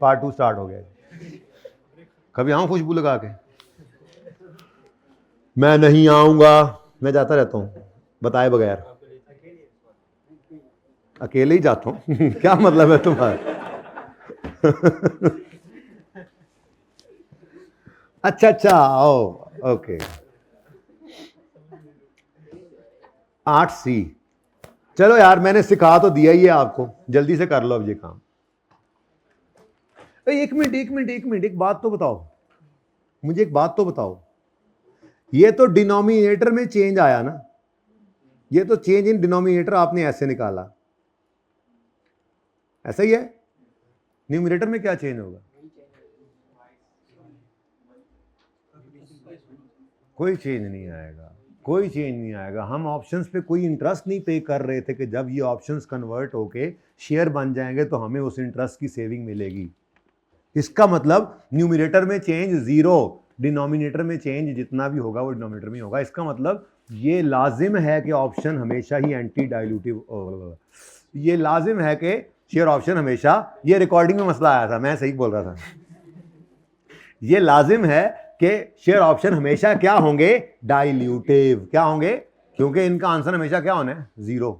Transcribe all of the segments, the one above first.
Part 2 start हो गया। कभी आऊँ खुशबू लगा के? मैं नहीं आऊँगा, मैं जाता रहता हूँ बताए बगैर, अकेले ही जाता हूँ। क्या मतलब है तुम्हारा? अच्छा ओ ओके। 8C, चलो यार मैंने सिखा तो दिया ही है आपको, जल्दी से कर लो अब ये काम। एक मिनट एक बात तो बताओ मुझे, एक बात तो बताओ, ये तो डिनोमिनेटर में चेंज आया ना, ये तो चेंज इन डिनोमिनेटर आपने ऐसे निकाला, ऐसा ही है। न्यूमरेटर में क्या चेंज होगा? कोई चेंज नहीं आएगा, कोई चेंज नहीं आएगा। हम ऑप्शंस पे कोई इंटरेस्ट नहीं पे कर रहे थे कि जब ये ऑप्शंस कन्वर्ट होके शेयर बन जाएंगे तो हमें उस इंटरेस्ट की सेविंग मिलेगी। इसका मतलब न्यूमरेटर में चेंज 0, डिनोमिनेटर में चेंज जितना भी होगा वो डिनोमिनेटर में होगा। इसका मतलब ये लाजिम है कि ऑप्शन हमेशा ही एंटी डाइल्यूटिव, ये लाजिम है कि शेयर ऑप्शन हमेशा, ये रिकॉर्डिंग में मसला आया था, मैं सही बोल रहा था, ये लाजिम है कि शेयर ऑप्शन हमेशा क्या होंगे? डाइल्यूटिव। क्या होंगे? क्योंकि इनका आंसर हमेशा क्या होना है? 0।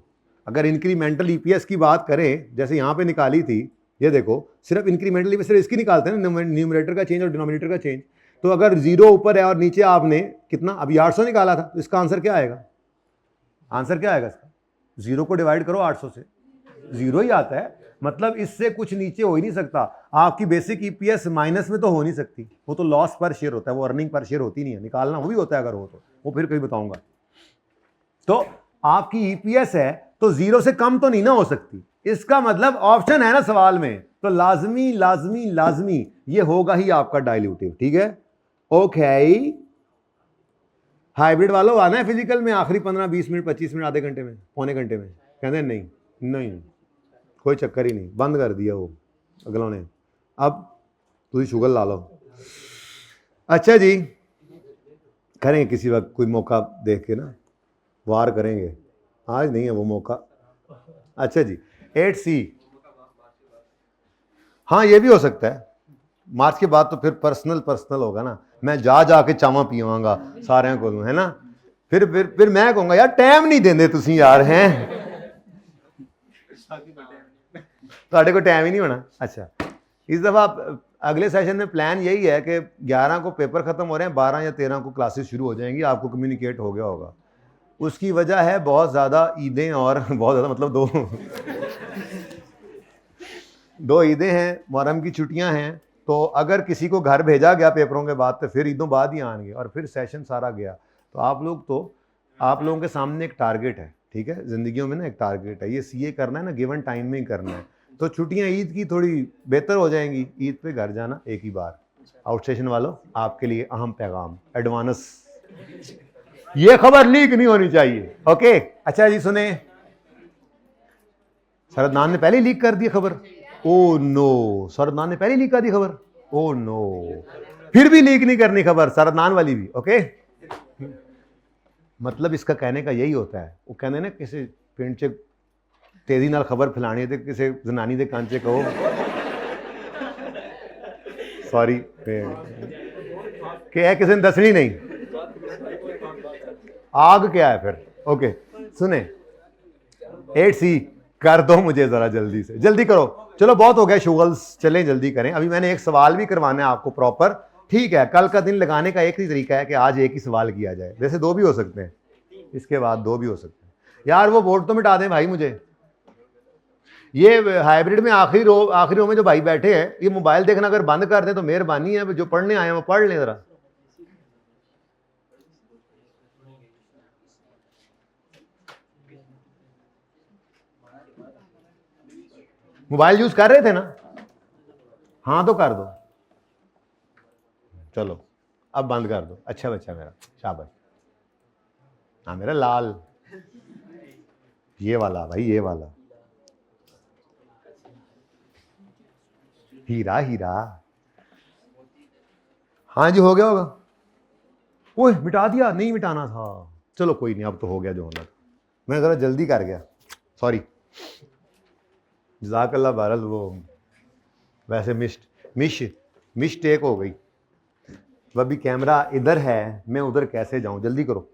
अगर इंक्रीमेंटल ईपीएस की बात करें, जैसे यहां पे निकाली थी, ये देखो सिर्फ इंक्रीमेंटल ईपीएस सिर्फ इसकी निकालते हैं ना, न्यूमरेटर का चेंज और डिनोमिनेटर का चेंज। तो अगर 0 ऊपर है और नीचे आपने कितना अभी 800 निकाला था, तो इसका आंसर क्या आएगा? आंसर क्या आएगा इसका? 0 को डिवाइड करो 800 से, 0 ही आता है। मतलब इससे कुछ नीचे हो ही नहीं सकता। आपकी बेसिक ईपीएस माइनस में तो हो नहीं सकती, वो तो लॉस पर शेयर होता है, वो अर्निंग पर शेयर होती नहीं है। निकालना वो भी होता है अगर हो तो, वो फिर कहीं बताऊंगा। तो आपकी ईपीएस है तो 0 से कम तो नहीं ना हो सकती। इसका मतलब ऑप्शन है ना सवाल में, तो लाजमी लाजमी लाजमी ये होगा ही आपका डाइल्यूटिव। ठीक है, ओके। हाइब्रिड वालों आना है फिजिकल में आखिरी 15-20 मिनट 25 मिनट आधे घंटे में पौने घंटे में? कहते हैं नहीं नहीं कोई चक्कर ही नहीं, बंद कर दिया वो अगलों ने। अब तुझे शुगर ला लो। अच्छा जी, करेंगे किसी वक्त कोई मौका देख के ना, वार करेंगे, आज नहीं है वो मौका। अच्छा जी, 8C, हाँ ये भी हो सकता है। मार्च के बाद तो फिर पर्सनल होगा ना, मैं जाके चावा पीवांगा सारे को, है ना। फिर मैं कहूँगा यार टाइम नहीं देंगे तुसी यार, हैं ਤੁਹਾਡੇ को टाइम ही नहीं होना। अच्छा, इस दफ़ा अगले सेशन में प्लान यही है कि 11 को पेपर ख़त्म हो रहे हैं, 12 या 13 को क्लासेस शुरू हो जाएंगी। आपको कम्युनिकेट हो गया होगा। उसकी वजह है बहुत ज़्यादा ईदें और बहुत ज़्यादा मतलब दो ईदें हैं, मुहर्रम की छुट्टियां हैं। तो अगर किसी को घर भेजा गया पेपरों के बाद तो फिर ईदों बाद ही आएंगे और फिर सेशन सारा गया। तो आप लोगों के सामने एक टारगेट है, ठीक है, ज़िंदगियों में ना एक टारगेट है, ये सीए करना है ना, गिवन टाइम में ही करना है। तो छुट्टियां ईद की थोड़ी बेहतर हो जाएंगी, ईद पे घर जाना एक ही बार। आउट स्टेशन वालों, आपके लिए अहम पैगाम, एडवांस, ये खबर लीक नहीं होनी चाहिए। ओके, अच्छा जी सुने, सरदनान ने पहले लीक कर दी खबर। ओ नो, सरदनान ने पहले लीक कर दी खबर। ओ नो, फिर भी लीक नहीं करनी खबर, सरदनान वाली भी। ओके, मतलब इसका कहने का यही होता है, वो कहने ना किसी पिंड च तेजी नाल खबर फैलानी है, किसी जनानी के कान च कहो सॉरी कि किसी ने दसनी नहीं, आग क्या है फिर। ओके सुने, 8C कर दो मुझे जरा जल्दी से, जल्दी करो। चलो बहुत हो गया शुगल्स, चलें जल्दी करें। अभी मैंने एक सवाल भी करवाना है आपको प्रॉपर, ठीक है। कल का दिन लगाने का एक ही तरीका है कि आज एक ही सवाल किया जाए, वैसे 2 भी हो सकते हैं, इसके बाद 2 भी हो सकते हैं। यार वो बोर्ड तो मिटा दें भाई मुझे। ये हाइब्रिड में आखिरी रो में जो भाई बैठे हैं, ये मोबाइल देखना अगर बंद कर दें तो मेहरबानी है, जो पढ़ने आए हैं वो पढ़ लें जरा। मोबाइल यूज कर रहे थे ना? हाँ तो कर दो, चलो अब बंद कर दो। अच्छा बच्चा मेरा, शाबाश। हाँ मेरा लाल, ये वाला भाई, ये वाला हीरा हीरा। हाँ जी हो गया होगा। ओए मिटा दिया, नहीं मिटाना था। चलो कोई नहीं, अब तो हो गया जो होना था, मैं जरा जल्दी कर गया, सॉरी। जज़ाकल्लाह बहरहाल, वो वैसे मिस्ड मिस्टेक हो गई। वह भी कैमरा इधर है, मैं उधर कैसे जाऊं, जल्दी करो।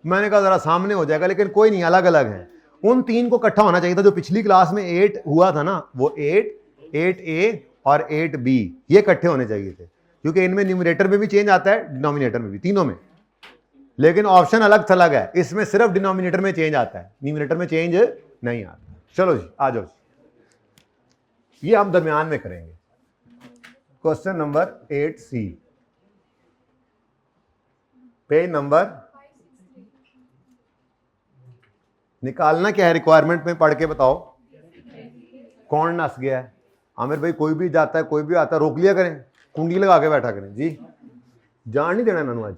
मैंने कहा जरा सामने हो जाएगा, लेकिन कोई नहीं, अलग अलग है। उन तीन को इकट्ठा होना चाहिए था। जो पिछली क्लास में 8 हुआ था ना, वो 8A और 8B ये इकट्ठे होने चाहिए थे, क्योंकि इनमें न्यूमरेटर में भी चेंज आता है, डिनोमिनेटर में भी, तीनों में। लेकिन ऑप्शन अलग थलग है, इसमें सिर्फ डिनोमिनेटर में चेंज आता है, न्यूमरेटर में चेंज नहीं आता। चलो जी आ जाओ, ये हम दरमियान में करेंगे। Question number 8C, page number निकालना क्या है, रिक्वायरमेंट में पढ़ के बताओ। कौन नस गया है? आमिर भाई कोई भी जाता है, कोई भी आता है, रोक लिया करें, कुंडी लगा के बैठा करें जी। जान नहीं देना इन्होंने, आज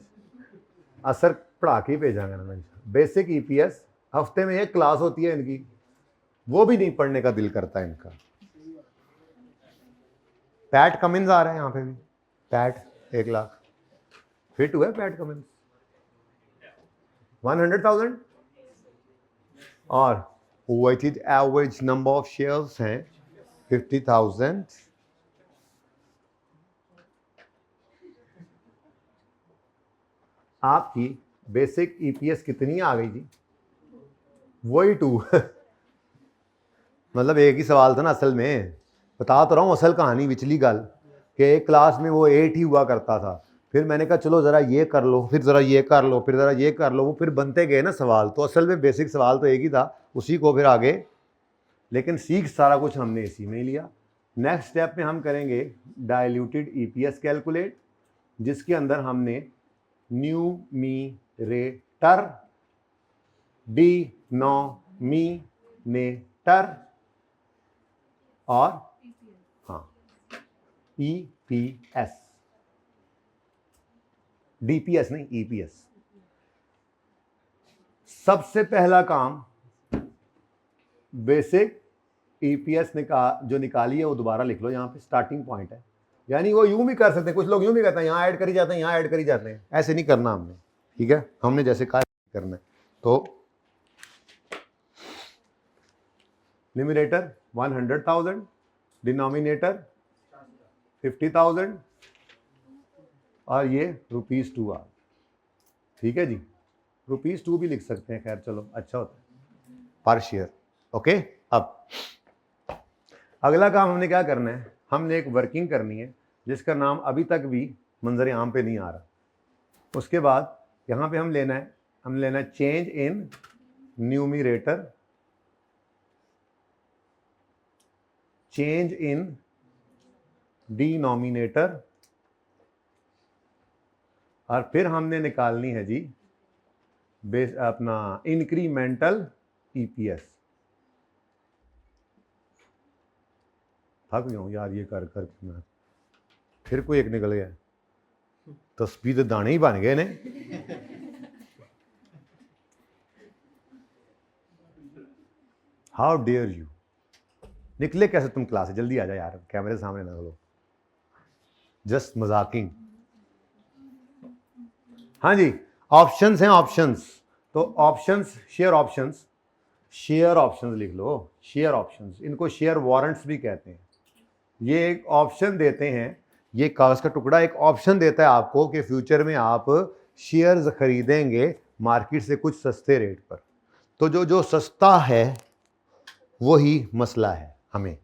असर पढ़ा के भेजा मैं। बेसिक EPS हफ्ते में एक क्लास होती है इनकी, वो भी नहीं पढ़ने का दिल करता है इनका। पैट कमिंस आ रहा है यहाँ पे भी, पैट 1 लाख फिट हुआ है, पैट कमिंस 100,000 और weighted average number of shares हैं 50,000। आपकी बेसिक EPS कितनी आ गई जी? वही 2 मतलब एक ही सवाल था ना असल में, बता तो रहा हूँ असल कहानी। पिछली गल कि एक क्लास में वो 8 ही हुआ करता था, फिर मैंने कहा चलो ज़रा ये कर लो, फिर ज़रा ये कर लो, फिर ज़रा ये कर लो, वो फिर बनते गए ना सवाल। तो असल में बेसिक सवाल तो एक ही था, उसी को फिर आगे, लेकिन सीख सारा कुछ हमने इसी में ही लिया। नेक्स्ट स्टेप में हम करेंगे डाइल्यूटेड EPS कैलकुलेट, जिसके अंदर हमने न्यूमीरेटर, डिनोमिनेटर और हाँ EPS, DPS नहीं EPS। सबसे पहला काम बेसिक EPS जो निकाली है वो दोबारा लिख लो, यहाँ पे स्टार्टिंग पॉइंट है। यानी वो यूं भी कर सकते हैं, कुछ लोग यूं भी करते हैं, यहाँ ऐड करी जाते हैं, यहाँ ऐड करी जाते हैं, ऐसे नहीं करना हमने, ठीक है? हमने जैसे कहा करना है। तो न्यूमरेटर 100,000, डिनोमिनेटर 50,000 और ये ₹2 आ, ठीक है जी। ₹2 भी लिख सकते हैं, खैर चलो अच्छा होता है पर शेयर। ओके, अब अगला काम हमने क्या करना है, हमने एक वर्किंग करनी है जिसका नाम अभी तक भी मंजर आम पे नहीं आ रहा। उसके बाद यहाँ पे हम लेना है change in numerator, change in denominator, और फिर हमने निकालनी है जी बेस अपना इंक्रीमेंटल EPS। थक गया हूँ यार ये कर कर मैं, फिर कोई एक निकल गया, तस्बीह तो दाने ही बन गए ने। हाउ डेयर यू, निकले कैसे तुम क्लास से? जल्दी आ जाओ यार, कैमरे सामने ना लो, जस्ट मजाकिंग। हाँ जी, ऑप्शंस हैं, ऑप्शंस। तो options, share options, share options लिख लो, शेयर ऑप्शंस, इनको शेयर वारंट्स भी कहते हैं। ये एक ऑप्शन देते हैं, ये कागज का टुकड़ा एक ऑप्शन देता है आपको कि फ्यूचर में आप शेयर्स खरीदेंगे मार्केट से कुछ सस्ते रेट पर। तो जो सस्ता है वही मसला है, हमें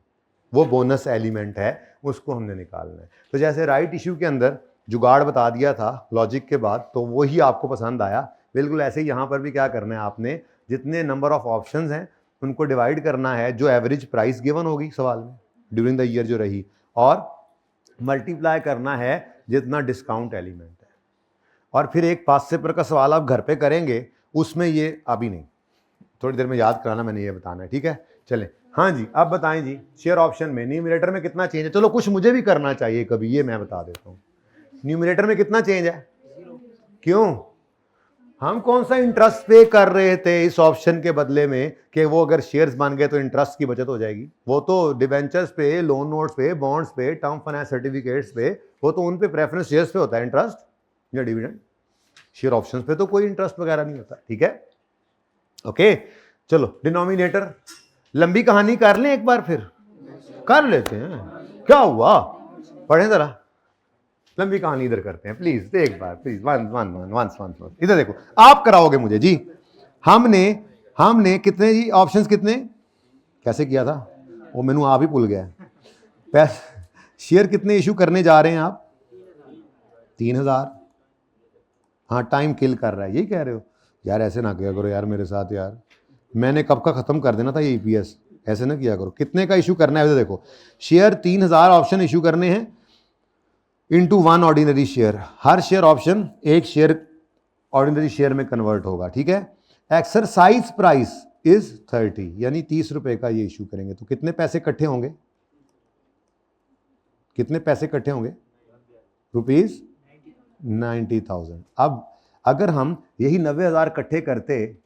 वो बोनस एलिमेंट है, उसको हमने निकालना है। तो जैसे राइट इशू के अंदर जुगाड़ बता दिया था लॉजिक के बाद, तो वही आपको पसंद आया। बिल्कुल ऐसे ही यहाँ पर भी क्या करना है आपने, जितने नंबर ऑफ ऑप्शंस हैं उनको डिवाइड करना है, जो एवरेज प्राइस गिवन होगी सवाल में ड्यूरिंग द ईयर जो रही, और मल्टीप्लाई करना है जितना डिस्काउंट एलिमेंट है। और फिर एक पास से पर का सवाल आप घर पे करेंगे, उसमें ये अभी नहीं, थोड़ी देर में याद कराना, मैंने ये बताना है, ठीक है? चलें, हाँ जी, अब बताएं जी, शेयर ऑप्शन में न्यूमरेटर में कितना चेंज है? चलो कुछ मुझे भी करना चाहिए कभी, ये मैं बता देता हूँ। न्यूमरेटर में कितना चेंज है? क्यों? हम कौन सा इंटरेस्ट पे कर रहे थे इस ऑप्शन के बदले में कि वो अगर शेयर्स बन गए तो इंटरेस्ट की बचत हो जाएगी? वो तो डिवेंचर्स पे, लोन नोट्स पे, बॉन्ड्स पे, टर्म फाइनेंस सर्टिफिकेट्स पे, वो तो उन पे प्रेफरेंस शेयर्स पे होता है इंटरेस्ट या डिविडेंड। शेयर ऑप्शंस पे तो कोई इंटरेस्ट वगैरह नहीं होता, ठीक है? ओके, चलो डिनोमिनेटर, लंबी कहानी कर लें एक बार फिर। कर लेते हैं, क्या हुआ, पढ़ें जरा, लंबी कहानी इधर करते हैं प्लीज, एक बार प्लीज, वन इधर देखो, आप कराओगे मुझे जी। हमने कितने जी ऑप्शंस कितने, कैसे किया था वो मेनू आप ही भूल गया। शेयर कितने इशू करने जा रहे हैं आप, 3000। हाँ टाइम किल कर रहा है, यही कह रहे हो यार, ऐसे ना किया करो यार मेरे साथ यार, मैंने कब का खत्म कर देना था ये ईपीएस, ऐसे ना किया करो। कितने का इशू करना है देखो, शेयर 3000 ऑप्शन इशू करने हैं इनटू 1 ऑर्डिनरी शेयर, हर शेयर ऑप्शन एक शेयर ऑर्डिनरी शेयर में कन्वर्ट होगा, ठीक है। एक्सरसाइज प्राइस इज 30, यानी 30 रुपए का ये इशू करेंगे, तो कितने पैसे इकट्ठे होंगे, कितने पैसे इकट्ठे होंगे, रुपीज 90,000। अब अगर हम यही 90,000 इकट्ठे करते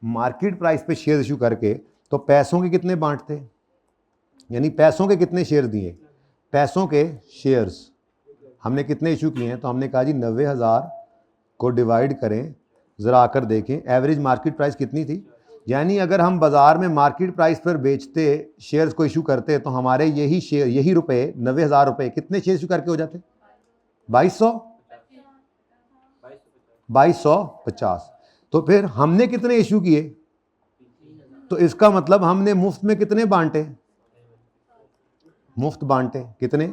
मार्केट प्राइस पे शेयर इशू करके, तो पैसों के कितने बांटते, यानी पैसों के कितने शेयर दिए, पैसों के शेयर्स हमने कितने इशू किए हैं, तो हमने कहा जी 90,000 को डिवाइड करें, ज़रा आकर देखें एवरेज मार्केट प्राइस कितनी थी, यानी अगर हम बाजार में मार्केट प्राइस पर बेचते शेयर्स को इशू करते तो हमारे यही शेयर, यही रुपए 90,000 रुपए कितने शेयर इशू करके हो जाते, 2250। तो फिर हमने कितने इशू किए, तो इसका मतलब हमने मुफ्त में कितने बांटे, मुफ्त बांटे, कितने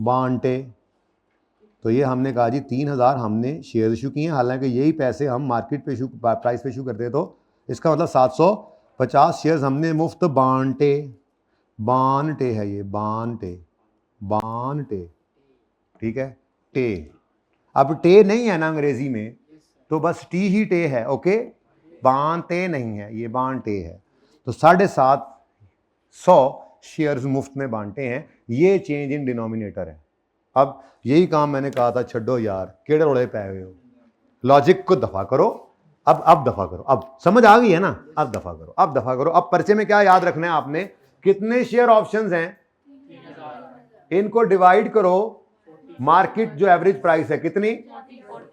बांटे, तो ये हमने कहा जी 3000 हमने शेयर इशू किए, हालांकि यही पैसे हम मार्केट पे इशू प्राइस पे इशू करते, तो इसका मतलब 750 शेयर्स हमने मुफ्त बांटे, बांटे है ये, बांटे, बांटे, ठीक है, टे। अब टे नहीं है ना अंग्रेजी में, तो बस टी ही टे है, ओके, बांटे नहीं है, ये बांटे है। तो 750 शेयर्स मुफ्त में बांटे हैं, ये चेंज इन डिनोमिनेटर है। अब यही काम मैंने कहा था, छड्डो यार केड़े रोड़े पै हुए हो, लॉजिक को दफा करो, अब दफा करो, अब समझ आ गई है ना, अब दफा करो, अब दफा करो। अब पर्चे में क्या याद रखना है आपने, कितने शेयर ऑप्शंस हैं, इनको डिवाइड करो, मार्केट जो एवरेज प्राइस है कितनी,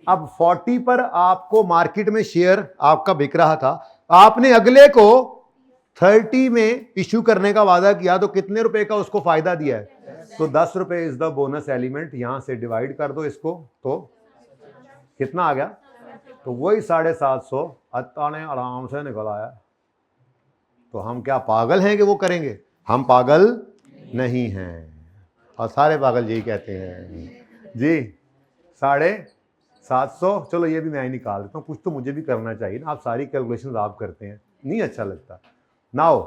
अब 40 पर आपको मार्केट में शेयर आपका बिक रहा था, आपने अगले को 30 में इश्यू करने का वादा किया, तो कितने रुपए का उसको फायदा दिया है, तो 10 रुपए इज द बोनस एलिमेंट, यहां से डिवाइड कर दो इसको, तो कितना आ गया, तो वही 750 अत्ता ने आराम से निकल आया। तो हम क्या पागल हैं कि वो करेंगे, हम पागल नहीं हैं, और सारे पागल यही कहते हैं जी 750। चलो ये भी मैं ही निकाल देता हूँ, कुछ तो मुझे भी करना चाहिए ना, आप सारी कैलकुलेशन आप करते हैं, नहीं अच्छा लगता। Now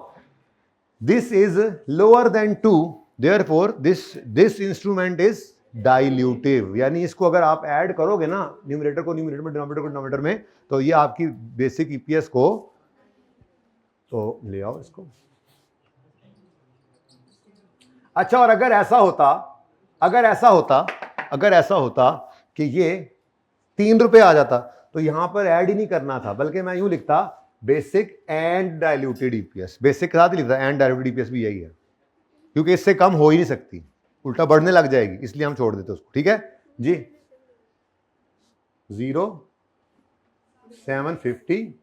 this is lower than 2, therefore this instrument is dilutive, यानी इसको अगर आप ऐड करोगे ना, न्यूमरेटर को न्यूमरेटर में, डिनोमिनेटर को डिनोमिनेटर में, तो ये आपकी बेसिक ईपीएस को, तो ले आओ इसको। अच्छा, और अगर ऐसा होता कि ये 3 रुपए आ जाता, तो यहां पर ऐड ही नहीं करना था, बल्कि मैं यूं लिखता basic and diluted EPS, basic के साथ ही लिखता, एंड डाइल्यूटेड ईपीएस भी यही है, क्योंकि इससे कम हो ही नहीं सकती, उल्टा बढ़ने लग जाएगी, इसलिए हम छोड़ देते उसको, ठीक है जी। 0 750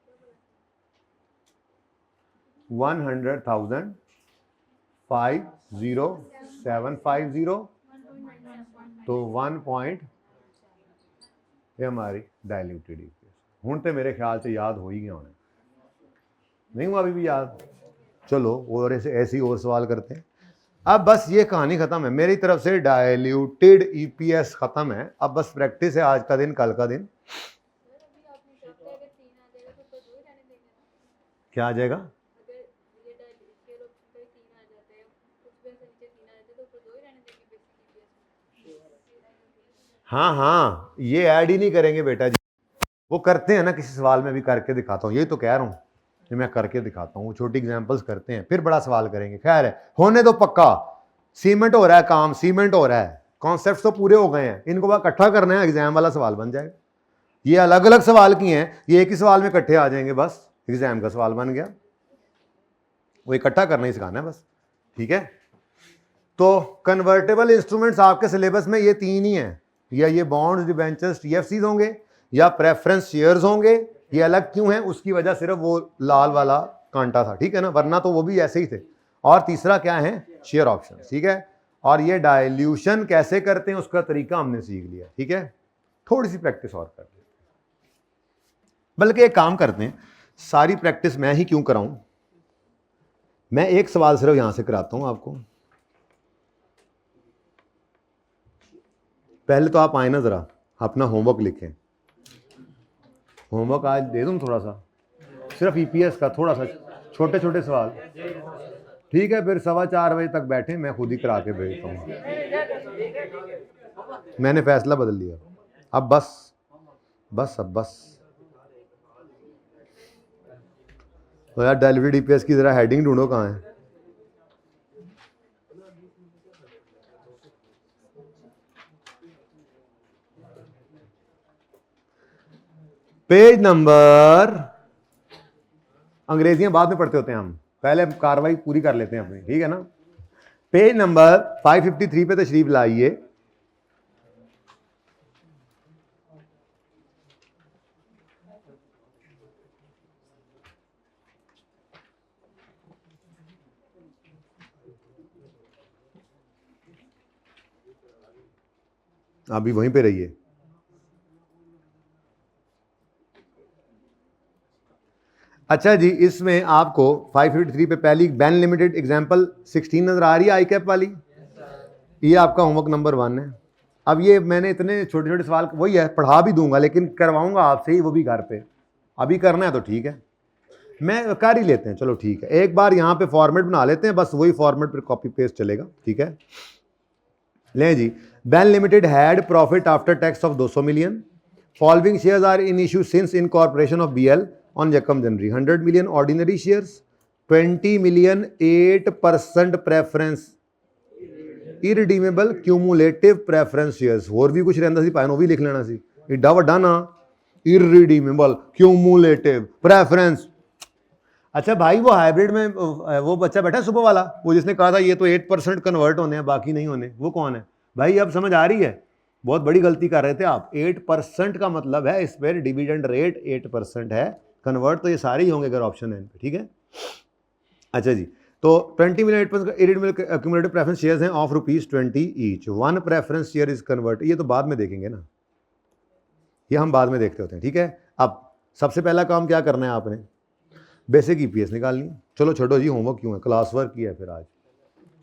100,000 50750, तो 1 पॉइंट ये हमारी डाइल्यूटेड ईपीएस। हुण तो मेरे ख्याल से याद हो ही गया होना, नहीं हुआ अभी भी याद, चलो और ऐसे और सवाल करते हैं। अब बस ये कहानी खत्म है मेरी तरफ से, डाइल्यूटेड ईपीएस खत्म है, अब बस प्रैक्टिस है, आज का दिन कल का दिन। क्या आ जाएगा, हाँ ये ऐड ही नहीं करेंगे बेटा जी, वो करते हैं ना, किसी सवाल में भी करके दिखाता हूँ, यही तो कह रहा हूँ कि मैं करके दिखाता हूँ, वो छोटी एग्जांपल्स करते हैं, फिर बड़ा सवाल करेंगे। खैर है, होने दो पक्का, सीमेंट हो रहा है काम, सीमेंट हो रहा है, कॉन्सेप्ट तो पूरे हो गए हैं, इनको बस इकट्ठा करना है, एग्जाम वाला सवाल बन जाएगा। ये अलग अलग सवाल किए हैं, ये एक ही सवाल में इकट्ठे आ जाएंगे, बस एग्जाम का सवाल बन गया, वो इकट्ठा करना ही सिखाना है बस, ठीक है। तो कन्वर्टेबल इंस्ट्रूमेंट्स आपके सिलेबस में ये 3 ही हैं, या ये बॉन्ड्स, डिबेंचर्स, टीएफसीज होंगे, या प्रेफरेंस शेयर्स होंगे। ये अलग क्यों है, उसकी वजह सिर्फ वो लाल वाला कांटा था, ठीक है ना, वरना तो वो भी ऐसे ही थे। और तीसरा क्या है, शेयर ऑप्शन, ठीक है। और ये डाइल्यूशन कैसे करते हैं उसका तरीका हमने सीख लिया, ठीक है। थोड़ी सी प्रैक्टिस और कर लेते हैं, बल्कि एक काम करते हैं, सारी प्रैक्टिस मैं ही क्यों कराऊं, मैं एक सवाल सिर्फ यहां से कराता हूं आपको। पहले तो आप आए ना जरा अपना होमवर्क लिखें, होमवर्क आज दे दूं थोड़ा सा, सिर्फ ईपीएस का थोड़ा सा, छोटे छोटे सवाल, ठीक है। फिर 4:15 बजे तक बैठे, मैं खुद ही करा के भेजता हूँ। मैंने फैसला बदल लिया, अब बस बस अब बस। तो यार डायलिवरी डीपीएस की जरा हेडिंग ढूंढो कहाँ है। पेज नंबर, अंग्रेजियां बाद में पढ़ते होते हैं हम, पहले कार्रवाई पूरी कर लेते हैं अपनी, ठीक है ना। पेज नंबर 553 पे तशरीफ लाइए। आप भी वहीं पे रहिए। अच्छा जी, इसमें आपको 553 पे पहली बैन लिमिटेड एग्जांपल 16 नजर आ रही है, आई कैप वाली, ये आपका होमवर्क नंबर 1 है। अब ये मैंने इतने छोटे छोटे सवाल, वही है, पढ़ा भी दूंगा लेकिन करवाऊंगा आपसे ही, वो भी घर पे। अभी करना है तो ठीक है, मैं कर ही लेते हैं, चलो ठीक है। एक बार यहाँ पे फॉर्मेट बना लेते हैं, बस वही फॉर्मेट पर कॉपी पेस्ट चलेगा, ठीक है। लें जी, Bain limited had profit after tax of 200 million, following shares are in issue since incorporation of BL on Yakam January, 100 million ordinary shares, 20 million 8% preference irredeemable cumulative preference shares। और भी कुछ रहता सी पाए, वो भी लिख लेना सी, इड्डा वड्डा ना, irredeemable cumulative preference। अच्छा भाई, वो हाइब्रिड में वो बच्चा बैठा सुबह वाला, वो जिसने कहा था ये तो 8% कन्वर्ट होने हैं बाकी नहीं होने, वो कौन है भाई? अब समझ आ रही है, बहुत बड़ी गलती कर रहे थे आप। 8% का मतलब है इस पर डिविडेंड रेट 8% है, कन्वर्ट तो ये सारे ही होंगे अगर ऑप्शन है, ठीक है। अच्छा जी, तो 20 मिलियन 8% एक्यूमुलेटिव प्रेफरेंस शेयर्स हैं of ₹20 each, 1 preference share is convert, ये तो बाद में देखेंगे ना, ये हम बाद में देखते होते हैं, ठीक है। अब सबसे पहला काम क्या करना है आपने, बेसिक ईपीएस निकालनी। चलो छोड़ो जी, होमवर्क क्यों है, क्लास वर्क किया है, फिर आज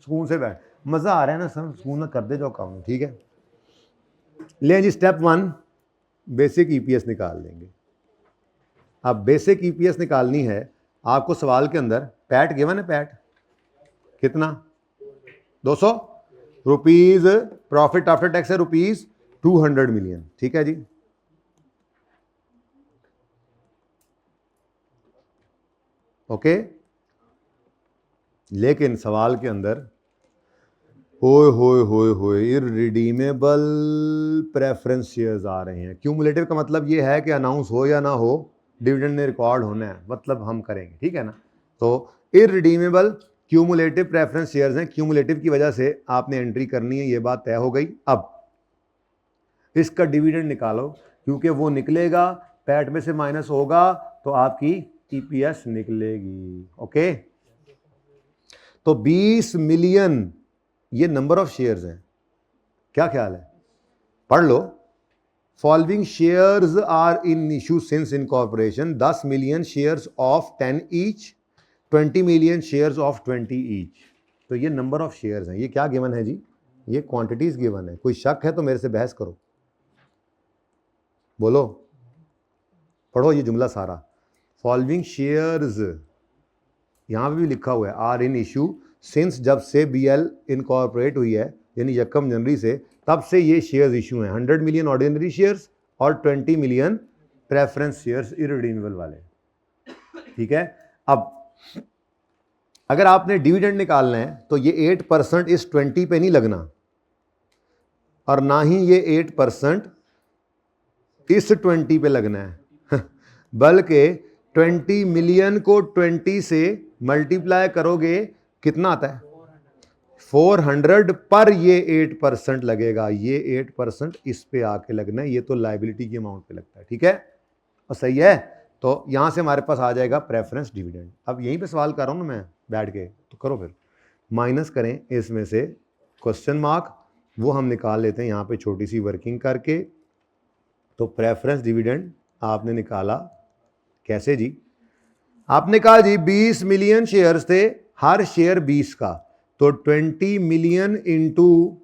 सुकून से बैठ, मजा आ रहा है ना सब, सुकून में कर दे जो काम, ठीक है। लें जी, स्टेप 1 बेसिक ईपीएस निकाल देंगे। अब बेसिक ईपीएस निकालनी है आपको, सवाल के अंदर पैट गिवन है, पैट कितना, 200 रुपीज, प्रॉफिट आफ्टर टैक्स है ₹200 मिलियन, ठीक है जी। ओके, लेकिन सवाल के अंदर होए होए होए होए इररिडीमेबल प्रेफरेंस शेयर्स आ रहे हैं। क्यूमुलेटिव का मतलब ये है कि अनाउंस हो या ना हो, डिविडेंड ने रिकॉर्ड होना है, मतलब हम करेंगे, ठीक है ना। तो इररिडीमेबल क्यूमुलेटिव प्रेफरेंस शेयर्स हैं, क्यूमुलेटिव की वजह से आपने एंट्री करनी है, ये बात तय हो गई। अब इसका डिविडेंड निकालो, क्योंकि वो निकलेगा, पैट में से माइनस होगा तो आपकी ईपीएस निकलेगी। ओके, तो 20 मिलियन ये नंबर ऑफ शेयर्स हैं, क्या ख्याल है, पढ़ लो। Following shares are in issue since incorporation, 10 million shares of 10 each, 20 million shares of 20 each. तो ये नंबर ऑफ शेयर्स हैं, ये क्या गिवन है जी, ये क्वांटिटीज गिवन है। कोई शक है तो मेरे से बहस करो, बोलो, पढ़ो ये जुमला सारा। फॉलोइंग शेयर्स यहां पे भी लिखा हुआ है, आर इन इशू सिंस, जब से बीएल इनकॉर्पोरेट हुई है यानी यकम जनवरी से, तब से ये शेयर्स इशू हैं। 100 मिलियन ऑर्डिनरी शेयर्स और 20 मिलियन प्रेफरेंस शेयर्स इररिडीमेबल वाले, ठीक है। अब अगर आपने डिविडेंड निकालना है तो ये 8% इस 20 पे नहीं लगना, और ना ही ये 8% इस 20 पे लगना है बल्कि 20 मिलियन को 20 से मल्टीप्लाई करोगे, कितना आता है, 400 पर ये 8% लगेगा, ये 8% इस पे आके लगना है, ये तो लायबिलिटी के अमाउंट पे लगता है, ठीक है। और सही है, तो यहां से हमारे पास आ जाएगा प्रेफरेंस डिविडेंड। अब यहीं पे सवाल कर रहा हूं ना मैं बैठ के, तो करो फिर। माइनस करें इसमें से क्वेश्चन मार्क, वो हम निकाल लेते हैं यहाँ पे छोटी सी वर्किंग करके। तो प्रेफरेंस डिविडेंड आपने निकाला कैसे जी? आपने कहा जी 20 मिलियन शेयर्स थे, हर शेयर 20 का, तो 20 million into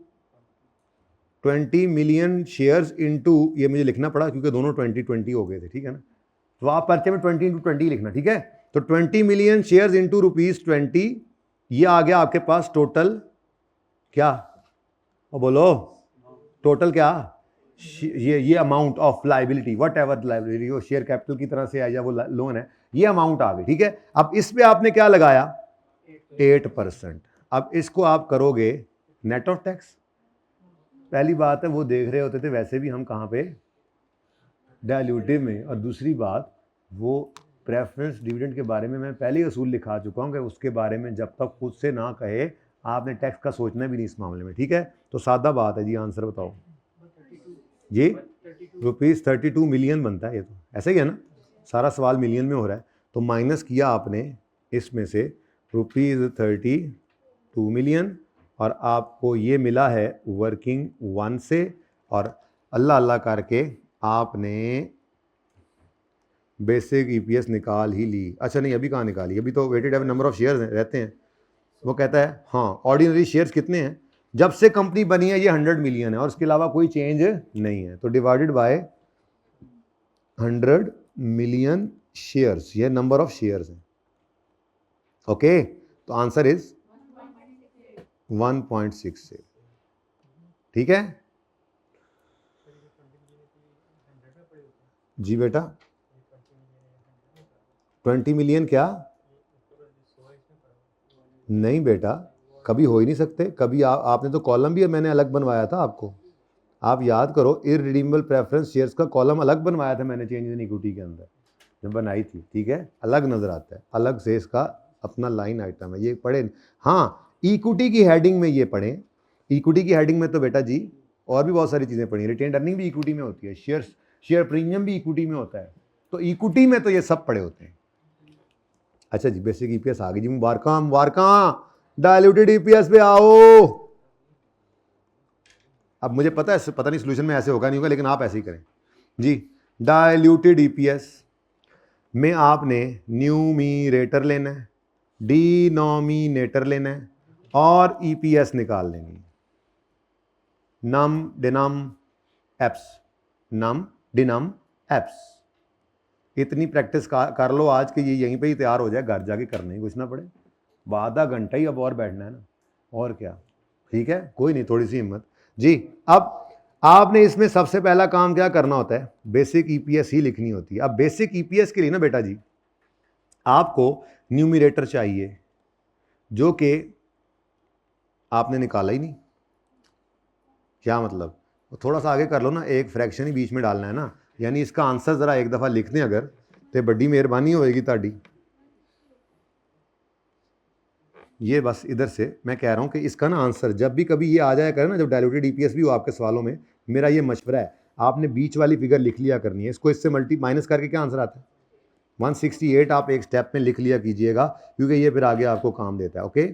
20 million shares into, ये मुझे लिखना पड़ा क्योंकि दोनों 20 हो गए थे, ठीक है ना? तो आप पर्चे में 20 इंटू 20 लिखना, ठीक है? तो 20 मिलियन शेयर्स इंटू ₹20, ये आ गया आपके पास टोटल क्या? और बोलो टोटल क्या? ये amount of liability, what ever liability, वो शेयर कैपिटल की तरह से आया, वो लोन है, ये अमाउंट आ गई, ठीक है? अब इस पे आपने क्या लगाया? 8%। अब इसको आप करोगे नेट ऑफ टैक्स। पहली बात है वो देख रहे होते थे वैसे भी हम कहाँ पे, डायल्यूटिव में, और दूसरी बात वो प्रेफरेंस डिविडेंड के बारे में मैं पहले ही असूल लिखा चुका हूँ कि उसके बारे में जब तक खुद से ना कहे आपने टैक्स का सोचना भी नहीं इस मामले में, ठीक है? तो सादा बात है जी, आंसर बताओ जी। ₹32 मिलियन बनता है, ये तो ऐसा ही है ना, सारा सवाल मिलियन में हो रहा है। तो माइनस किया आपने इसमें से ₹32 मिलियन, और आपको ये मिला है वर्किंग 1 से, और अल्लाह अल्लाह करके आपने बेसिक ईपीएस निकाल ही ली। अच्छा नहीं, अभी कहाँ निकाली? अभी तो weighted average number of shares रहते हैं। वो कहता है हाँ ऑर्डिनरी शेयर्स कितने हैं, जब से कंपनी बनी है ये 100 मिलियन है और उसके अलावा कोई चेंज नहीं है, तो डिवाइडेड बाय 100 मिलियन शेयर्स, ये नंबर ऑफ शेयर्स है। ओके, तो आंसर इज 1.6 ठीक है जी बेटा। 20 मिलियन क्या? नहीं बेटा, कभी हो ही नहीं सकते। कभी आपने तो कॉलम भी मैंने अलग बनवाया था आपको, आप याद करो, इररिडीमेबल प्रेफरेंस शेयर्स का कॉलम अलग बनवाया था मैंने चेंज इन इक्विटी के अंदर जब बनाई थी, ठीक है? अलग नजर आता है, अलग से इसका अपना लाइन आइटम है, ये पढ़े। हाँ, इक्विटी की हेडिंग में ये पढ़े। इक्विटी की हेडिंग में तो बेटा जी और भी बहुत सारी चीज़ें पढ़ी, रिटेन अर्निंग भी इक्विटी में होती है, शेयर प्रीमियम भी इक्विटी में होता है, तो इक्विटी में तो ये सब पढ़े होते हैं। अच्छा जी, बेसिक ईपीएस आ गई जी, मुबारक। डायल्यूटेड ईपीएस पे आओ। अब मुझे पता है, पता नहीं सोल्यूशन में ऐसे होगा नहीं होगा, लेकिन आप ऐसे ही करें जी। डायल्यूटेड ईपीएस में आपने न्यूमीरेटर लेना है, डिनोमिनेटर लेना है, और ईपीएस निकाल लेनी है। नम डिनम एप्स, नम डिनम एप्स। इतनी प्रैक्टिस कर लो आज के, ये यहीं पे ही तैयार हो जाए, घर जाके करने ही कुछ ना पड़े। आधा घंटा ही अब और बैठना है ना, और क्या, ठीक है? कोई नहीं, थोड़ी सी हिम्मत जी। अब आपने इसमें सबसे पहला काम क्या करना होता है? बेसिक ईपीएस ही लिखनी होती है। अब बेसिक ईपीएस के लिए ना बेटा जी आपको न्यूमरेटर चाहिए, जो कि आपने निकाला ही नहीं। क्या मतलब? थोड़ा सा आगे कर लो ना, एक फ्रैक्शन ही बीच में डालना है ना, यानी इसका आंसर जरा एक दफ़ा लिख दें अगर, तो बड़ी मेहरबानी होएगी ताड़ी। ये बस इधर से मैं कह रहा हूँ कि इसका ना आंसर जब भी कभी ये आ जाया करे ना, जब डायल्यूटेड ईपीएस भी हो आपके सवालों में, मेरा ये मशवरा है, आपने बीच वाली फिगर लिख लिया करनी है। इसको इससे माइनस करके क्या आंसर आता है? 168 आप एक स्टेप में लिख लिया कीजिएगा, क्योंकि ये फिर आगे आपको काम देता है। ओके,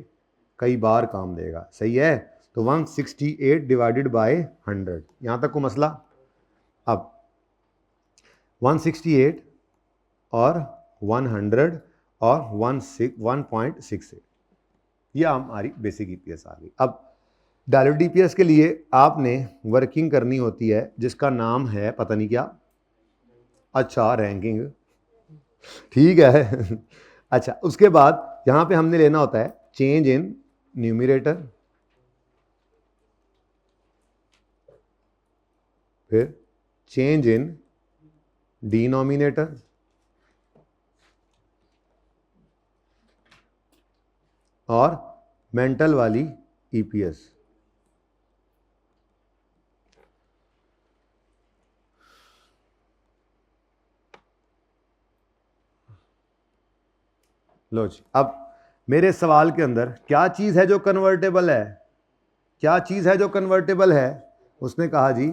कई बार काम देगा, सही है? तो 168 डिवाइडेड बाय 100, यहाँ तक को मसला। अब 168 और 100 और 1.68, ये हमारी बेसिक ईपीएस आ गई। अब डायल्यूटेड ईपीएस के लिए आपने वर्किंग करनी होती है जिसका नाम है पता नहीं क्या, अच्छा रैंकिंग, ठीक है। अच्छा, उसके बाद यहाँ पे हमने लेना होता है चेंज इन न्यूमरेटर, फिर चेंज इन डिनोमिनेटर, और मेंटल वाली ईपीएस। लो जी, अब मेरे सवाल के अंदर क्या चीज़ है जो कन्वर्टेबल है? क्या चीज़ है जो कन्वर्टेबल है? उसने कहा जी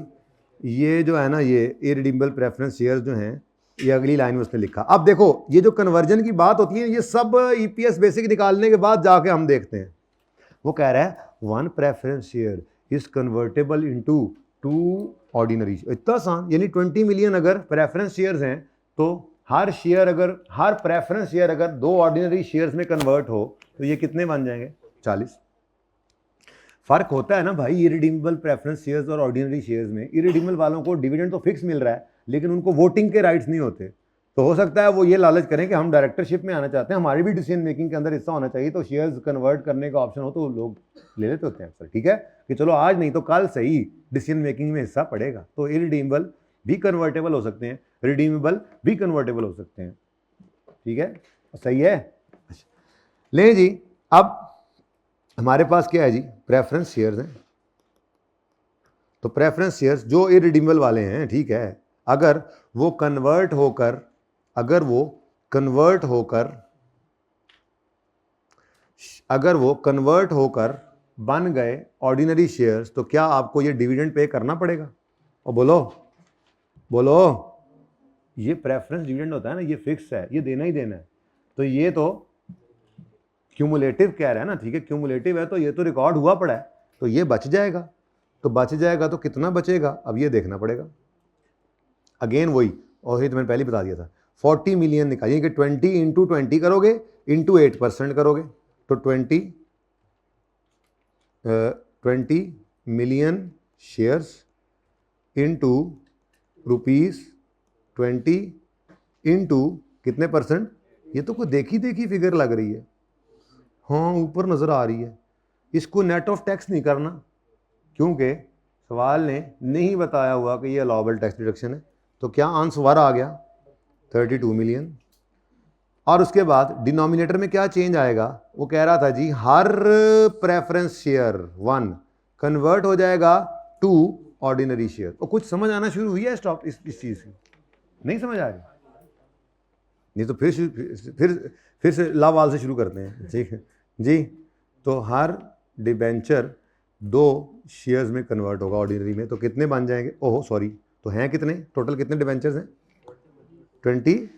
ये जो है ना, ये इररिडीमेबल प्रेफरेंस शेयर्स जो हैं, ये अगली लाइन में उसने लिखा। अब देखो, ये जो कन्वर्जन की बात होती है, ये सब ईपीएस बेसिक निकालने के बाद जाके हम देखते हैं। वो कह रहा है 1 preference share is convertible into 2 ordinary. इतना आसान, यानी 20 मिलियन अगर प्रेफरेंस शेयर्स हैं तो हर प्रेफरेंस शेयर अगर 2 ऑर्डिनरी शेयर्स में कन्वर्ट हो तो ये कितने बन जाएंगे? 40। फर्क होता है ना भाई इरिडीमेबल प्रेफरेंस शेयर्स और ऑर्डिनरी शेयर्स में। इरिडीमेबल वालों को डिविडेंड तो फिक्स मिल रहा है लेकिन उनको वोटिंग के राइट्स नहीं होते। तो हो सकता है वो ये लालच करें कि हम डायरेक्टरशिप में आना चाहते हैं, हमारी भी डिसीजन मेकिंग के अंदर हिस्सा होना चाहिए, तो शेयर्स कन्वर्ट करने का ऑप्शन हो तो लोग ले लेते होते हैं अक्सर। ठीक है कि चलो आज नहीं तो कल सही डिसीजन मेकिंग में हिस्सा पड़ेगा। तो इरिडीमेबल भी कन्वर्टेबल हो सकते हैं, रिडीमेबल भी कन्वर्टेबल हो सकते हैं। ठीक है, सही है। अच्छा ले जी, अब हमारे पास क्या है जी? प्रेफरेंस शेयर्स हैं। तो प्रेफरेंस शेयर्स जो इरिडीमेबल वाले हैं, ठीक है, अगर वो कन्वर्ट होकर बन गए ऑर्डिनरी शेयर्स तो क्या आपको ये डिविडेंड पे करना पड़ेगा? और बोलो ये प्रेफरेंस डिविडेंड होता है ना, ये फिक्स है, ये देना ही देना है। तो ये तो क्यूमुलेटिव कह रहा है ना, ठीक है, क्यूमुलेटिव है तो ये तो रिकॉर्ड हुआ पड़ा है, तो ये बच जाएगा। तो कितना बचेगा अब ये देखना पड़ेगा। अगेन वही, और ये तो मैंने पहले बता दिया था, 40 मिलियन निकालिए कि 20 इंटू 20 करोगे इंटू 8% करोगे तो 20 मिलियन शेयर्स इंटू ₹20 इंटू कितने परसेंट? ये तो कोई देखी फिगर लग रही है, हाँ ऊपर नज़र आ रही है। इसको नेट ऑफ टैक्स नहीं करना क्योंकि सवाल ने नहीं बताया हुआ कि ये अलाउबल टैक्स डिडक्शन है। तो क्या आंसर आ गया? 32 मिलियन। और उसके बाद डिनोमिनेटर में क्या चेंज आएगा? वो कह रहा था जी हर प्रेफरेंस शेयर 1 कन्वर्ट हो जाएगा टू ऑर्डिनरी शेयर। और कुछ समझ आना शुरू हुई है स्टॉप इस चीज़ की? नहीं समझ आ रही? नहीं तो फिर से लावाल से शुरू करते हैं। ठीक है जी, तो हर डिबेंचर 2 शेयर्स में कन्वर्ट होगा ऑर्डिनरी में, तो कितने बन जाएंगे? ओहो सॉरी, तो हैं कितने टोटल? कितने डिबेंचर्स हैं? 20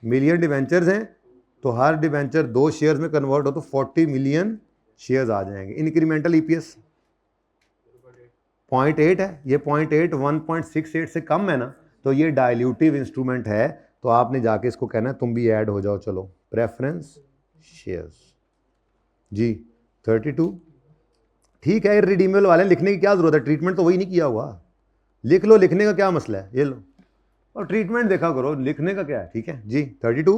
मिलियन डिबेंचर्स हैं, तो हर डिबेंचर 2 शेयर्स में कन्वर्ट हो तो 40 मिलियन शेयर्स आ जाएंगे। इंक्रीमेंटल ईपीएस 0.8 है, ये 0.8 1.68 से कम है ना, तो ये डाइल्यूटिव इंस्ट्रूमेंट है। तो आपने जाके इसको कहना है तुम भी ऐड हो जाओ। चलो प्रेफरेंस शेयर्स जी 32। ठीक है, इररिडीमेबल वाले लिखने की क्या जरूरत है? ट्रीटमेंट तो वही नहीं किया हुआ, लिख लो, लिखने का क्या मसला है? ये लो और ट्रीटमेंट देखा करो, लिखने का क्या है? ठीक है जी, 32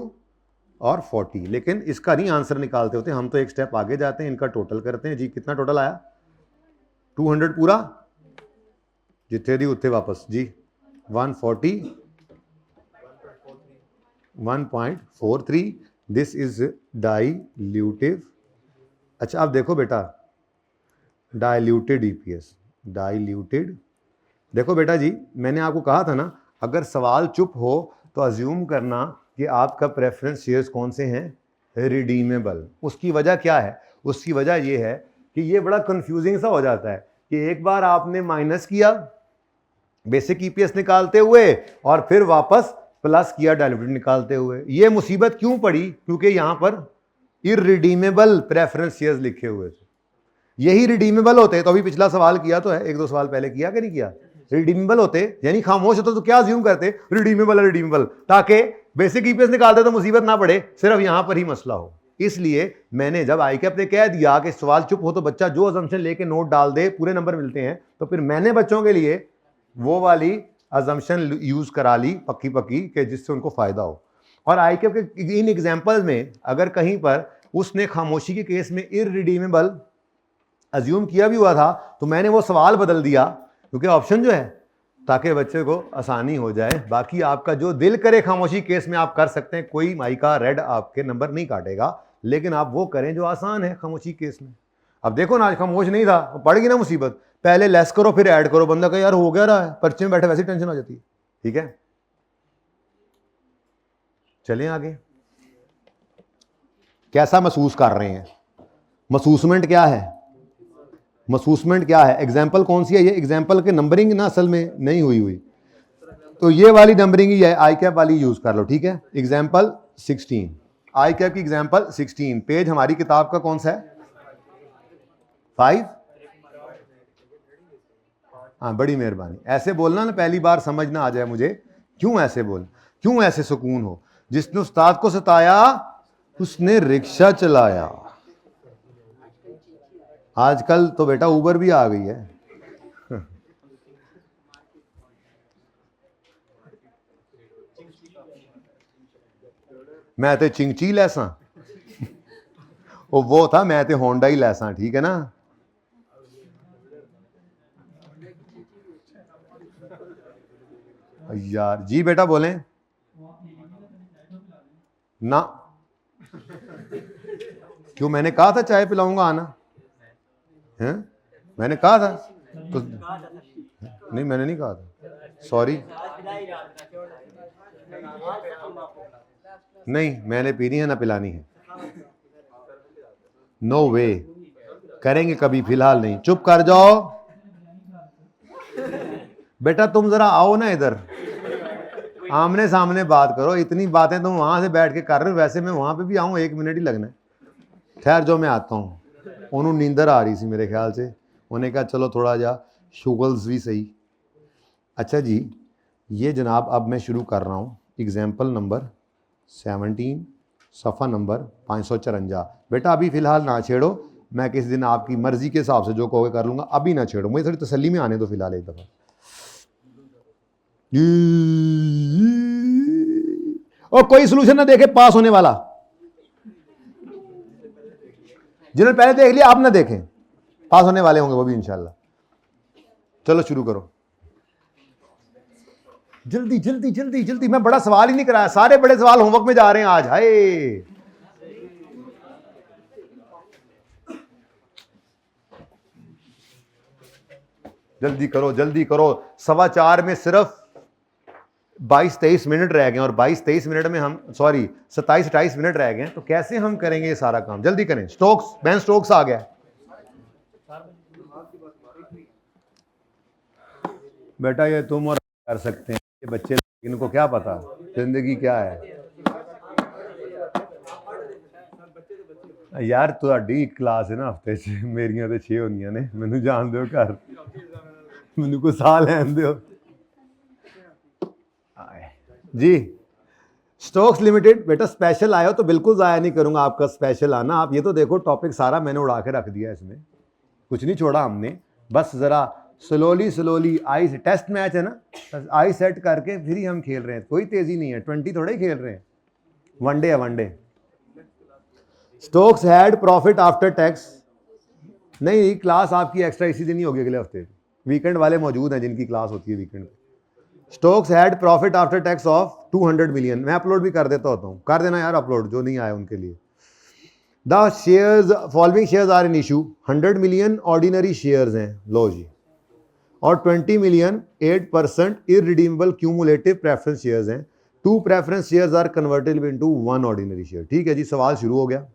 और 40। लेकिन इसका नहीं आंसर निकालते होते, हम तो एक स्टेप आगे जाते हैं, इनका टोटल करते हैं जी। कितना टोटल आया? 200 पूरा, जितने दी उत्थे वापस जी। 140 1.43, दिस इज डाइल्यूटिव। अच्छा अब देखो बेटा, डाइल्यूटेड ईपीएस, डाइल्यूटेड। देखो बेटा जी, मैंने आपको कहा था ना, अगर सवाल चुप हो तो अज्यूम करना कि आपका प्रेफरेंस शेयर्स कौन से हैं? रिडीमेबल। उसकी वजह क्या है? उसकी वजह ये है कि ये बड़ा कंफ्यूजिंग सा हो जाता है कि एक बार आपने माइनस किया बेसिक ईपीएस निकालते हुए और फिर वापस प्लस किया डाइल्यूटेड निकालते हुए। ये मुसीबत क्यों पड़ी? क्योंकि यहां पर इररिडीमेबल प्रेफरेंस शेयर्स लिखे हुए थे। यही रिडीमेबल होते तो अभी पिछला सवाल किया तो है, 1-2 सवाल पहले किया कि नहीं किया? रिडीमेबल होते यानी खामोश होते तो क्या अज्यूम करते? रिडीमेबल, ताकि बेसिक ईपीएस निकालते तो मुसीबत ना पड़े, सिर्फ यहां पर ही मसला हो। इसलिए मैंने जब आईकैप ने कह दिया कि सवाल चुप हो तो बच्चा जो अजम्पशन लेके नोट डाल दे, पूरे नंबर मिलते हैं, तो फिर मैंने बच्चों के लिए वो वाली अजम्पशन यूज करा ली पक्की कि जिससे उनको फायदा हो। और आईकैप के इन एग्जाम्पल में अगर कहीं पर उसने खामोशी के केस में इररिडीमेबल अज्यूम किया भी हुआ था तो मैंने वो सवाल बदल दिया, क्योंकि ऑप्शन जो है, ताकि बच्चे को आसानी हो जाए। बाकी आपका जो दिल करे खामोशी केस में आप कर सकते हैं, कोई माई का रेड आपके नंबर नहीं काटेगा, लेकिन आप वो करें जो आसान है खामोशी केस में। अब देखो ना, आज खामोश नहीं था, पड़ गई ना मुसीबत, पहले लेस करो फिर ऐड करो, बंदा कहे यार हो गया रहा है, पर्चे में बैठे वैसे टेंशन हो जाती है। ठीक है, चलें आगे। कैसा महसूस कर रहे हैं? महसूसमेंट क्या है? एग्जाम्पल कौन सी है? ये एग्जाम्पल के नंबरिंग ना असल में नहीं हुई, तो ये वाली नंबरिंग ही है, आई कैप वाली यूज कर लो। ठीक है, एग्जाम्पल 16, आई कैप की एग्जाम्पल 16, पेज हमारी किताब का कौन सा है? 5। हाँ, बड़ी मेहरबानी। ऐसे बोलना ना, पहली बार समझ ना आ जाए मुझे, क्यों ऐसे बोल, क्यों ऐसे सुकून हो। जिसने उस्ताद को सताया उसने रिक्शा चलाया। आजकल तो बेटा उबर भी आ गई है। मैं तो चिंची लैसा, वो था मैं तो होंडा ही लैसा, ठीक है ना। यार जी बेटा बोलें ना, क्यों, मैंने कहा था चाय पिलाऊंगा, आना है, मैंने कहा था तो, नहीं मैंने नहीं कहा था, सॉरी। नहीं, मैंने पीनी है ना पिलानी है, नो वे, करेंगे कभी, फिलहाल नहीं। चुप कर जाओ बेटा, तुम जरा आओ ना इधर, आमने सामने बात करो। इतनी बातें तुम वहां से बैठ के कर रहे हो, वैसे मैं वहां पे भी आऊं 1 मिनट ही लगना है। ठहर जो मैं आता हूँ। उन्होंने नींदर आ रही थी मेरे ख्याल से, उन्होंने कहा चलो थोड़ा जा शुगल्स भी सही। अच्छा जी, ये जनाब अब मैं शुरू कर रहा हूँ एग्जाम्पल नंबर 17, सफ़ा नंबर 554। बेटा अभी फ़िलहाल ना छेड़ो, मैं किस दिन आपकी मर्ज़ी के हिसाब से जो कहोगे कर लूँगा, अभी ना छेड़ो, मुझे थोड़ी तसल्ली में आने दो फ़िलहाल एक दफ़ा। और कोई सोल्यूशन ना देखे पास होने वाला, जिन्होंने पहले देख लिया आप ना देखें, पास होने वाले होंगे वो भी इंशाल्लाह। चलो शुरू करो, जल्दी जल्दी जल्दी जल्दी। मैं बड़ा सवाल ही नहीं कराया, सारे बड़े सवाल होमवर्क में जा रहे हैं आज। हाय जल्दी करो जल्दी करो, 4:15 में सिर्फ 22-23 मिनट रह गए, और 22-23 मिनट में हम, सॉरी 27-28 मिनट रह गए, तो कैसे हम करेंगे ये सारा काम। जल्दी करें। स्टोक्स, बेन स्टोक्स आ गया। बेटा ये तुम और कर सकते हैं, ये बच्चे इनको क्या पता जिंदगी क्या है। यार ਤੁਹਾਡੀ क्लास है ना हफ्ते च, मेरियां तो 6 होंदियां ने, मैनू जान दो घर, मैनू कोई साह लैन दो जी। स्टोक्स लिमिटेड बेटा स्पेशल आया हो तो बिल्कुल ज़ाया नहीं करूंगा आपका स्पेशल आना। आप ये तो देखो टॉपिक सारा मैंने उड़ा के रख दिया, इसमें कुछ नहीं छोड़ा हमने, बस ज़रा स्लोली आई, टेस्ट मैच है ना, आई सेट करके फिर ही हम खेल रहे हैं, कोई तेज़ी नहीं है, 20 थोड़े ही खेल रहे हैं, वनडे है one day. Stokes had profit after tax, नहीं क्लास आपकी एक्स्ट्रा इसी दिन ही होगी अगले हफ्ते, वीकेंड वाले मौजूद हैं जिनकी क्लास होती है वीकेंड पे। Stokes had profit after tax of 200 million, मैं अपलोड भी कर देता होता हूँ, कर देना यार अपलोड जो नहीं आया उनके लिए। The shares, following shares are in issue, 100 million ordinary shares हैं, लो जी, और 20 million 8% irredeemable cumulative preference shares हैं। 2 preference shares are convertible into 1 ordinary share. ठीक है जी, सवाल शुरू हो गया,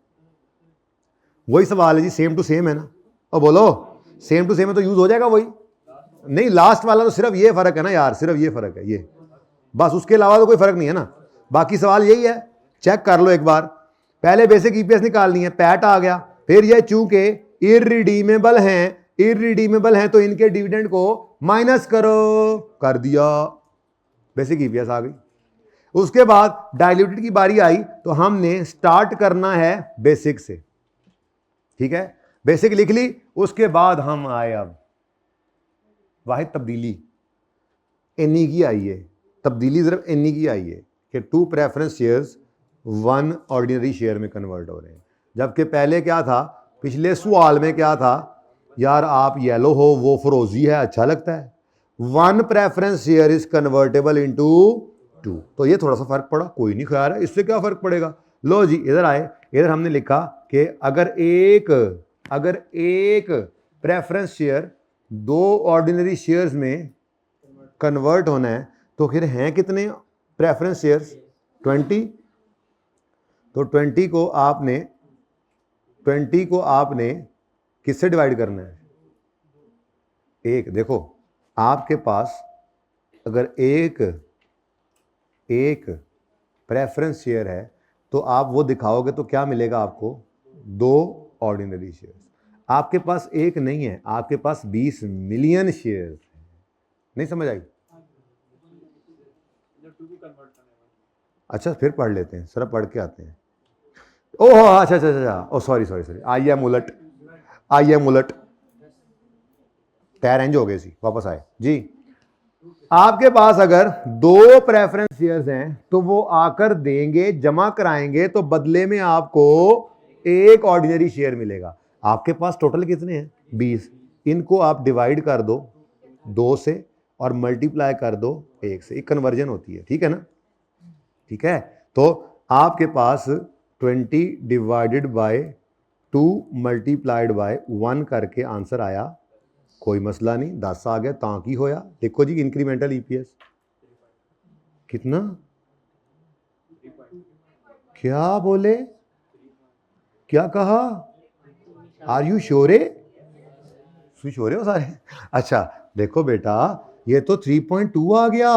वही सवाल है जी, सेम टू सेम है ना, और बोलो सेम टू सेम है तो यूज हो जाएगा वही, नहीं लास्ट वाला तो सिर्फ ये फर्क है ना यार, सिर्फ ये फर्क है ये, बस उसके अलावा तो कोई फर्क नहीं है ना, बाकी सवाल यही है, चेक कर लो एक बार। पहले बेसिक ईपीएस निकालनी है, पैट आ गया, फिर ये चूंकि इररिडीमेबल हैं तो इनके डिविडेंड को माइनस करो, कर दिया, बेसिक ईपीएस आ गई। उसके बाद डाइल्यूटेड की बारी आई तो हमने स्टार्ट करना है बेसिक से, ठीक है, बेसिक लिख ली, उसके बाद हम आए अब वाहिद तब्दीली एनी की आई है, तब्दीली सिर्फ एनी की आई है कि 2 प्रेफरेंस शेयर्स 1 ऑर्डिनरी शेयर में कन्वर्ट हो रहे हैं, जबकि पहले क्या था, पिछले सवाल में क्या था यार, आप येलो हो वो फरोजी है अच्छा लगता है, 1 preference share is convertible into 2, तो ये थोड़ा सा फर्क पड़ा, कोई नहीं ख्याल है इससे क्या फर्क पड़ेगा। लो जी इधर आए, इधर हमने लिखा कि अगर एक प्रेफरेंस शेयर 2 ऑर्डिनरी शेयर्स में कन्वर्ट होना है तो फिर हैं कितने प्रेफरेंस शेयर्स, 20, तो 20 को आपने किससे डिवाइड करना है, एक, देखो आपके पास अगर एक प्रेफरेंस शेयर है तो आप वो दिखाओगे तो क्या मिलेगा आपको, 2 ऑर्डिनरी शेयर्स। आपके पास एक नहीं है, आपके पास 20 मिलियन शेयर। नहीं समझ आई? अच्छा फिर पढ़ लेते हैं, सर पढ़ के आते हैं। ओह अच्छा अच्छा अच्छा, oh sorry sorry sorry, I am उलट, आई एम उलट, टायर एंज हो गए सी, वापस आए जी। आपके पास अगर 2 प्रेफरेंस शेयर्स हैं तो वो आकर देंगे, जमा कराएंगे, तो बदले में आपको 1 ऑर्डिनरी शेयर मिलेगा। आपके पास टोटल कितने हैं? 20। इनको आप डिवाइड कर दो 2 से और मल्टीप्लाई कर दो 1 से, एक कन्वर्जन होती है, ठीक है ना? ठीक है, तो आपके पास 20 डिवाइडेड बाय 2 मल्टीप्लाइड बाय 1 करके आंसर आया। कोई मसला नहीं, 10 आ गया, ताकि होया। देखो जी इंक्रीमेंटल ईपीएस कितना, क्या बोले, क्या कहा? Are you sure? श्योर हो सारे? अच्छा देखो बेटा, ये तो 3.2 आ गया,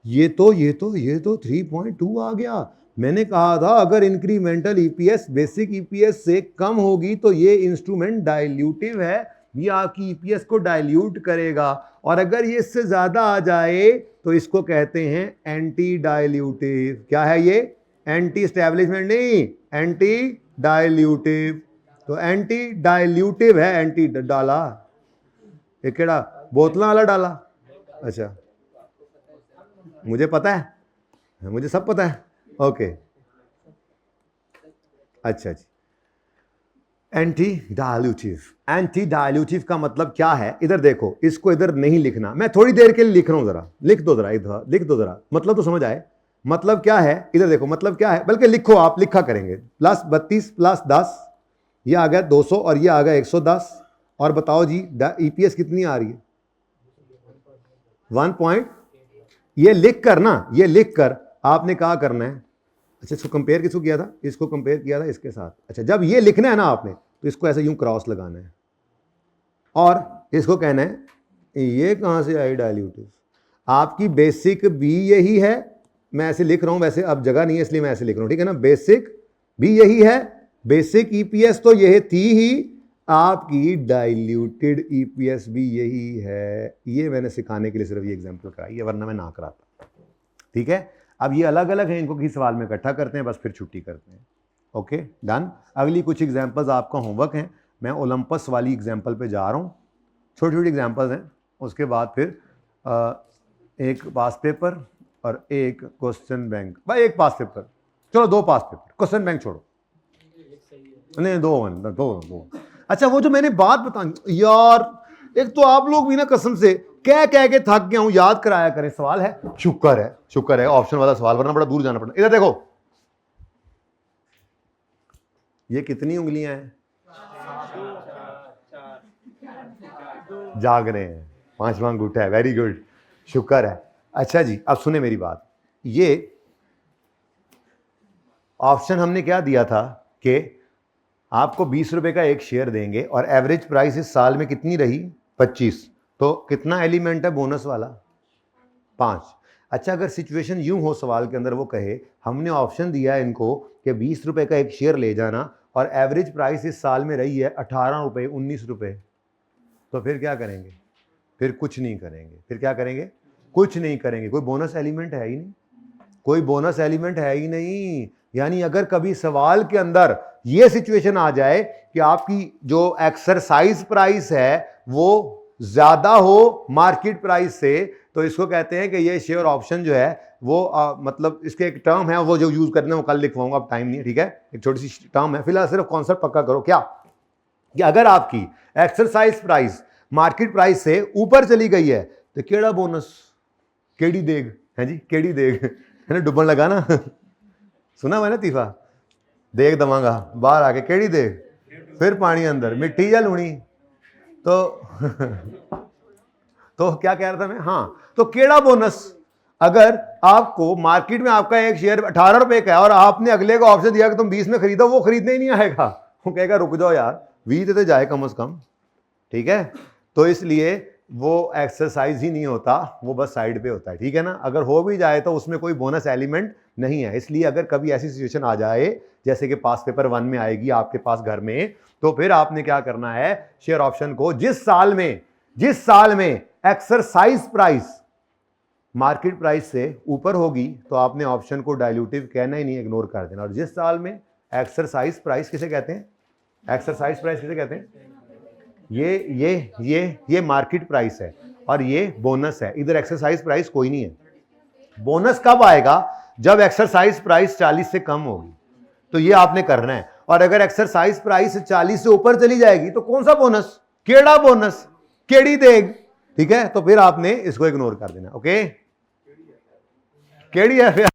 ये तो 3.2 आ गया। मैंने कहा था अगर इंक्रीमेंटल ईपीएस बेसिक ईपीएस से कम होगी तो ये इंस्ट्रूमेंट डाइल्यूटिव है, ये आपकी ईपीएस को डाइल्यूट करेगा, और अगर ये इससे ज्यादा आ जाए तो इसको कहते हैं एंटी डाइल्यूटिव। क्या है ये? एंटी एस्टैब्लिशमेंट नहीं, एंटी डाइल्यूटिव। तो एंटी डाइल्यूटिव है, एंटी डाला, ये केड़ा बोतल वाला डाला? अच्छा मुझे पता है, मुझे सब पता है, ओके अच्छा जी। एंटी डाइल्यूटिव, एंटी डाइल्यूटिव का मतलब क्या है? इधर देखो, इसको इधर नहीं लिखना, मैं थोड़ी देर के लिए लिख रहा हूं, जरा लिख दो, जरा इधर लिख दो, जरा मतलब तो समझ आए। मतलब क्या है इधर देखो, मतलब क्या है, बल्कि लिखो, आप लिखा करेंगे। प्लस 32 प्लस 10, ये आ गया 200 और ये आ गया 110। और बताओ जी ईपीएस कितनी आ रही है? 1 पॉइंट, ये लिख कर ना, ये लिख कर आपने कहा करना है। अच्छा इसको कंपेयर किसको किया था? इसको कंपेयर किया था इसके साथ। अच्छा जब ये लिखना है ना आपने, तो इसको ऐसे यूं क्रॉस लगाना है और इसको कहना है ये कहां से आई डाइल्यूटिव। आपकी बेसिक भी यही है, मैं ऐसे लिख रहा हूं, वैसे अब जगह नहीं है इसलिए मैं ऐसे लिख रहा हूं, ठीक है ना? बेसिक भी यही है, बेसिक ईपीएस तो यह थी ही, आपकी डाइल्यूटेड ईपीएस भी यही है। ये मैंने सिखाने के लिए सिर्फ ये एग्जांपल कराई है, वरना मैं ना कराता, ठीक है? अब ये अलग अलग हैं, इनको किसी सवाल में इकट्ठा करते हैं, बस फिर छुट्टी करते हैं। Okay done. अगली कुछ एग्जांपल्स आपका होमवर्क हैं, मैं ओलंपस वाली एग्जांपल पे जा रहा हूँ, छोटी छोटी एग्जांपल्स हैं, उसके बाद फिर एक पास पेपर और एक क्वेश्चन बैंक। भाई एक पास पेपर, चलो 2 पास पेपर, क्वेश्चन बैंक छोड़ो, नहीं 2 अच्छा वो जो मैंने बात बताई यार, एक तो आप लोग भी ना कसम से कह के थक गया हूं, याद कराया करें। सवाल है, शुक्र है ऑप्शन वाला सवाल, वरना बड़ा दूर जाना पड़ता। इधर देखो, ये कितनी उंगलियां हैं? जाग रहे हैं, 5वां अंगूठा है, वेरी गुड, शुक्र है। अच्छा जी अब सुने मेरी बात, ये ऑप्शन हमने क्या दिया था कि आपको 20 रुपए का एक शेयर देंगे और एवरेज प्राइस इस साल में कितनी रही? 25। तो कितना एलिमेंट है बोनस वाला? 5। अच्छा अगर सिचुएशन यूं हो सवाल के अंदर, वो कहे हमने ऑप्शन दिया है इनको कि 20 रुपए का एक शेयर ले जाना और एवरेज प्राइस इस साल में रही है 18 रुपए 19 रुपए, तो फिर क्या करेंगे? फिर कुछ नहीं करेंगे। फिर क्या करेंगे? कुछ नहीं करेंगे। कोई बोनस एलिमेंट है ही नहीं, कोई बोनस एलिमेंट है ही नहीं। यानी अगर कभी सवाल के अंदर ये सिचुएशन आ जाए कि आपकी जो एक्सरसाइज प्राइस है वो ज्यादा हो मार्केट प्राइस से, तो इसको कहते हैं कि ये शेयर ऑप्शन जो है वो मतलब इसके एक टर्म है, वो जो यूज करने वो कल लिखवाऊंगा, अब टाइम नहीं है, ठीक है? एक छोटी सी टर्म है, फिलहाल सिर्फ कॉन्सेप्ट पक्का करो। क्या कि अगर आपकी एक्सरसाइज प्राइस मार्केट प्राइस से ऊपर चली गई है तो केड़ा बोनस, केड़ी देग है जी, केड़ी देग है ना, डुबन लगा ना सुना मैंने तीफा, देख दवांगा बाहर आके, केड़ी देख, फिर पानी अंदर, मिट्टी या लूनी, तो तो क्या कह रहा था मैं? हाँ, तो केड़ा बोनस, अगर आपको मार्केट में आपका एक शेयर 18 रुपए का है और आपने अगले को ऑप्शन दिया कि तुम 20 में खरीदो, वो खरीदने ही नहीं आएगा, वो कहेगा रुक जाओ यार, 20 देते जाए कम से कम, ठीक है? तो इसलिए वो एक्सरसाइज ही नहीं होता, वो बस साइड पे होता है, ठीक है ना? अगर हो भी जाए तो उसमें कोई बोनस एलिमेंट नहीं है। इसलिए अगर कभी ऐसी सिचुएशन आ जाए जैसे कि पास पेपर 1 में आएगी आपके पास घर में तो फिर आपने क्या करना है, शेयर ऑप्शन को जिस साल में एक्सरसाइज प्राइस मार्केट प्राइस से ऊपर होगी तो आपने ऑप्शन को डाइल्यूटिव कहना ही नहीं, इग्नोर कर देना। और जिस साल में एक्सरसाइज प्राइस किसे कहते हैं, एक्सरसाइज प्राइस किसे कहते हैं, ये मार्केट प्राइस है और ये बोनस है। इधर एक्सरसाइज प्राइस कोई नहीं है। बोनस कब आएगा, जब एक्सरसाइज प्राइस 40 से कम होगी, तो ये आपने करना है। और अगर एक्सरसाइज प्राइस 40 से ऊपर चली जाएगी तो कौन सा बोनस, केड़ा बोनस, केड़ी देग, ठीक है, तो फिर आपने इसको इग्नोर कर देना। ओके, केड़ी है फिर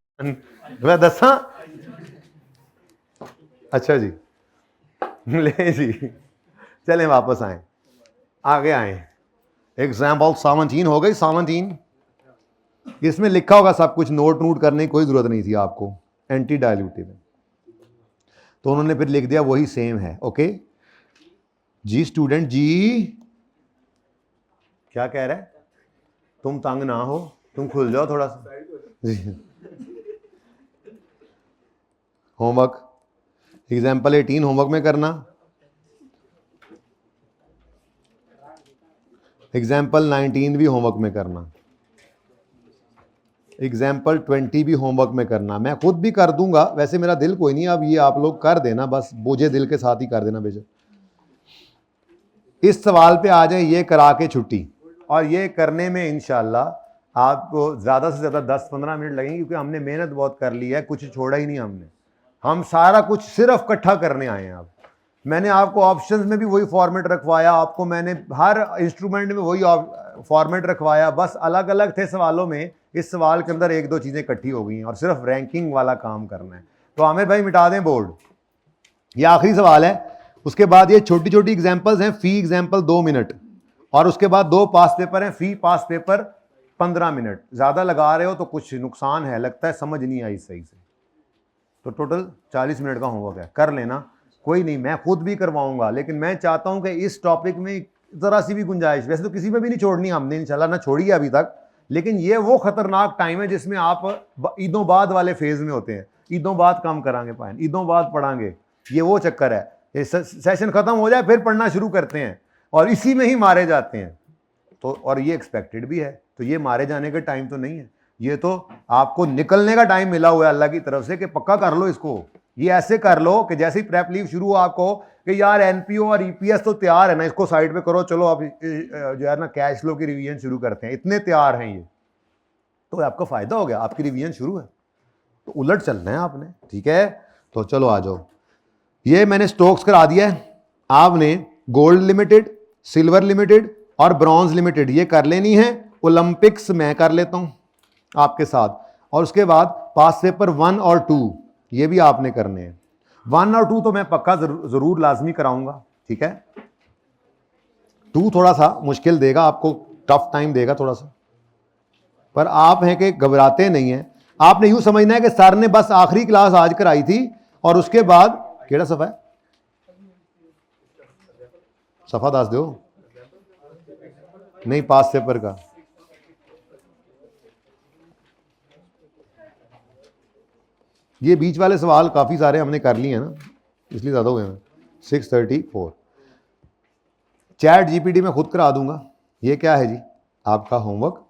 मैं दसा, अच्छा जी ले जी, चलें वापस आए, आगे आए। एग्जाम्पल 17 हो गई, 17 इसमें लिखा होगा सब कुछ, नोट करने की कोई जरूरत नहीं थी आपको, एंटी डाइल्यूटिव है तो उन्होंने फिर लिख दिया वही सेम है। ओके जी, स्टूडेंट जी क्या कह रहा है, तुम तंग ना हो, तुम खुल जाओ थोड़ा सा जी। होमवर्क एग्जाम्पल 18 होमवर्क में करना, एग्जाम्पल 19 भी होमवर्क में करना, एग्जाम्पल 20 भी होमवर्क में करना। मैं खुद भी कर दूंगा, वैसे मेरा दिल कोई नहीं, अब ये आप लोग कर देना, बस बोझे दिल के साथ ही कर देना बेशक। इस सवाल पे आ जाए, ये करा के छुट्टी, और ये करने में इंशाल्लाह आपको ज़्यादा से ज़्यादा 10-15 मिनट लगेंगे, क्योंकि हमने मेहनत बहुत कर ली है, कुछ छोड़ा ही नहीं हमने, हम सारा कुछ सिर्फ इकट्ठा करने आए हैं। अब मैंने आपको ऑप्शंस में भी वही फॉर्मेट रखवाया, आपको मैंने हर इंस्ट्रूमेंट में वही फॉर्मेट रखवाया, बस अलग अलग थे सवालों में। इस सवाल के अंदर एक दो चीज़ें इकट्ठी हो गई हैं और सिर्फ रैंकिंग वाला काम करना है। तो आमिर भाई मिटा दें बोर्ड, ये आखिरी सवाल है। उसके बाद ये छोटी छोटी एग्जाम्पल्स हैं, फी एग्जाम्पल 2 मिनट, और उसके बाद 2 पास पेपर हैं, फी पास पेपर 15 मिनट। ज़्यादा लगा रहे हो तो कुछ नुकसान है, लगता है समझ नहीं आई सही से, तो टोटल 40 मिनट का होमवर्क है, कर लेना, कोई नहीं, मैं खुद भी करवाऊंगा, लेकिन मैं चाहता हूं कि इस टॉपिक में ज़रा सी भी गुंजाइश, वैसे तो किसी में भी नहीं छोड़नी हमने इंशाल्लाह, ना छोड़ी है अभी तक, लेकिन ये वो खतरनाक टाइम है जिसमें आप ईदों बाद वाले फेज में होते हैं, ईदों बाद काम करांगे पाएं, ईदों बाद पढ़ांगे, ये वो चक्कर है। ये सेशन खत्म हो जाए फिर पढ़ना शुरू करते हैं और इसी में ही मारे जाते हैं, तो और ये एक्सपेक्टेड भी है, तो ये मारे जाने का टाइम तो नहीं है, ये तो आपको निकलने का टाइम मिला हुआ है अल्लाह की तरफ से कि पक्का कर लो इसको। ये ऐसे कर लो कि जैसे ही प्रेप लीव शुरू हो आपको कि यार एनपीओ और ईपीएस तो तैयार है ना, इसको साइड पे करो, चलो आप जो है ना कैश फ्लो की रिवीजन शुरू करते हैं, इतने तैयार हैं ये, तो आपका फायदा हो गया, आपकी रिवीजन शुरू है, तो उलट चलना है आपने, ठीक है। तो चलो आ जाओ, ये मैंने स्टॉक्स करा दिया है, आपने गोल्ड लिमिटेड, सिल्वर लिमिटेड और ब्रॉन्ज लिमिटेड ये कर लेनी है। ओलंपिक्स मैं कर लेता हूं आपके साथ, और उसके बाद पास पेपर 1 और 2 ये भी आपने करने हैं। 1 और 2 तो मैं पक्का जरूर लाजमी कराऊंगा, ठीक है। 2 थोड़ा सा मुश्किल देगा आपको, टफ टाइम देगा थोड़ा सा, पर आप हैं कि घबराते नहीं हैं। आपने यूं समझना है कि सर ने बस आखिरी क्लास आज कराई थी और उसके बाद केड़ा सफा है, सफा दस दो नहीं पास पेपर का, ये बीच वाले सवाल काफ़ी सारे हमने कर लिए हैं ना, इसलिए ज़्यादा हुए हैं। 634 चैट जीपीटी में खुद करा दूंगा। ये क्या है जी, आपका होमवर्क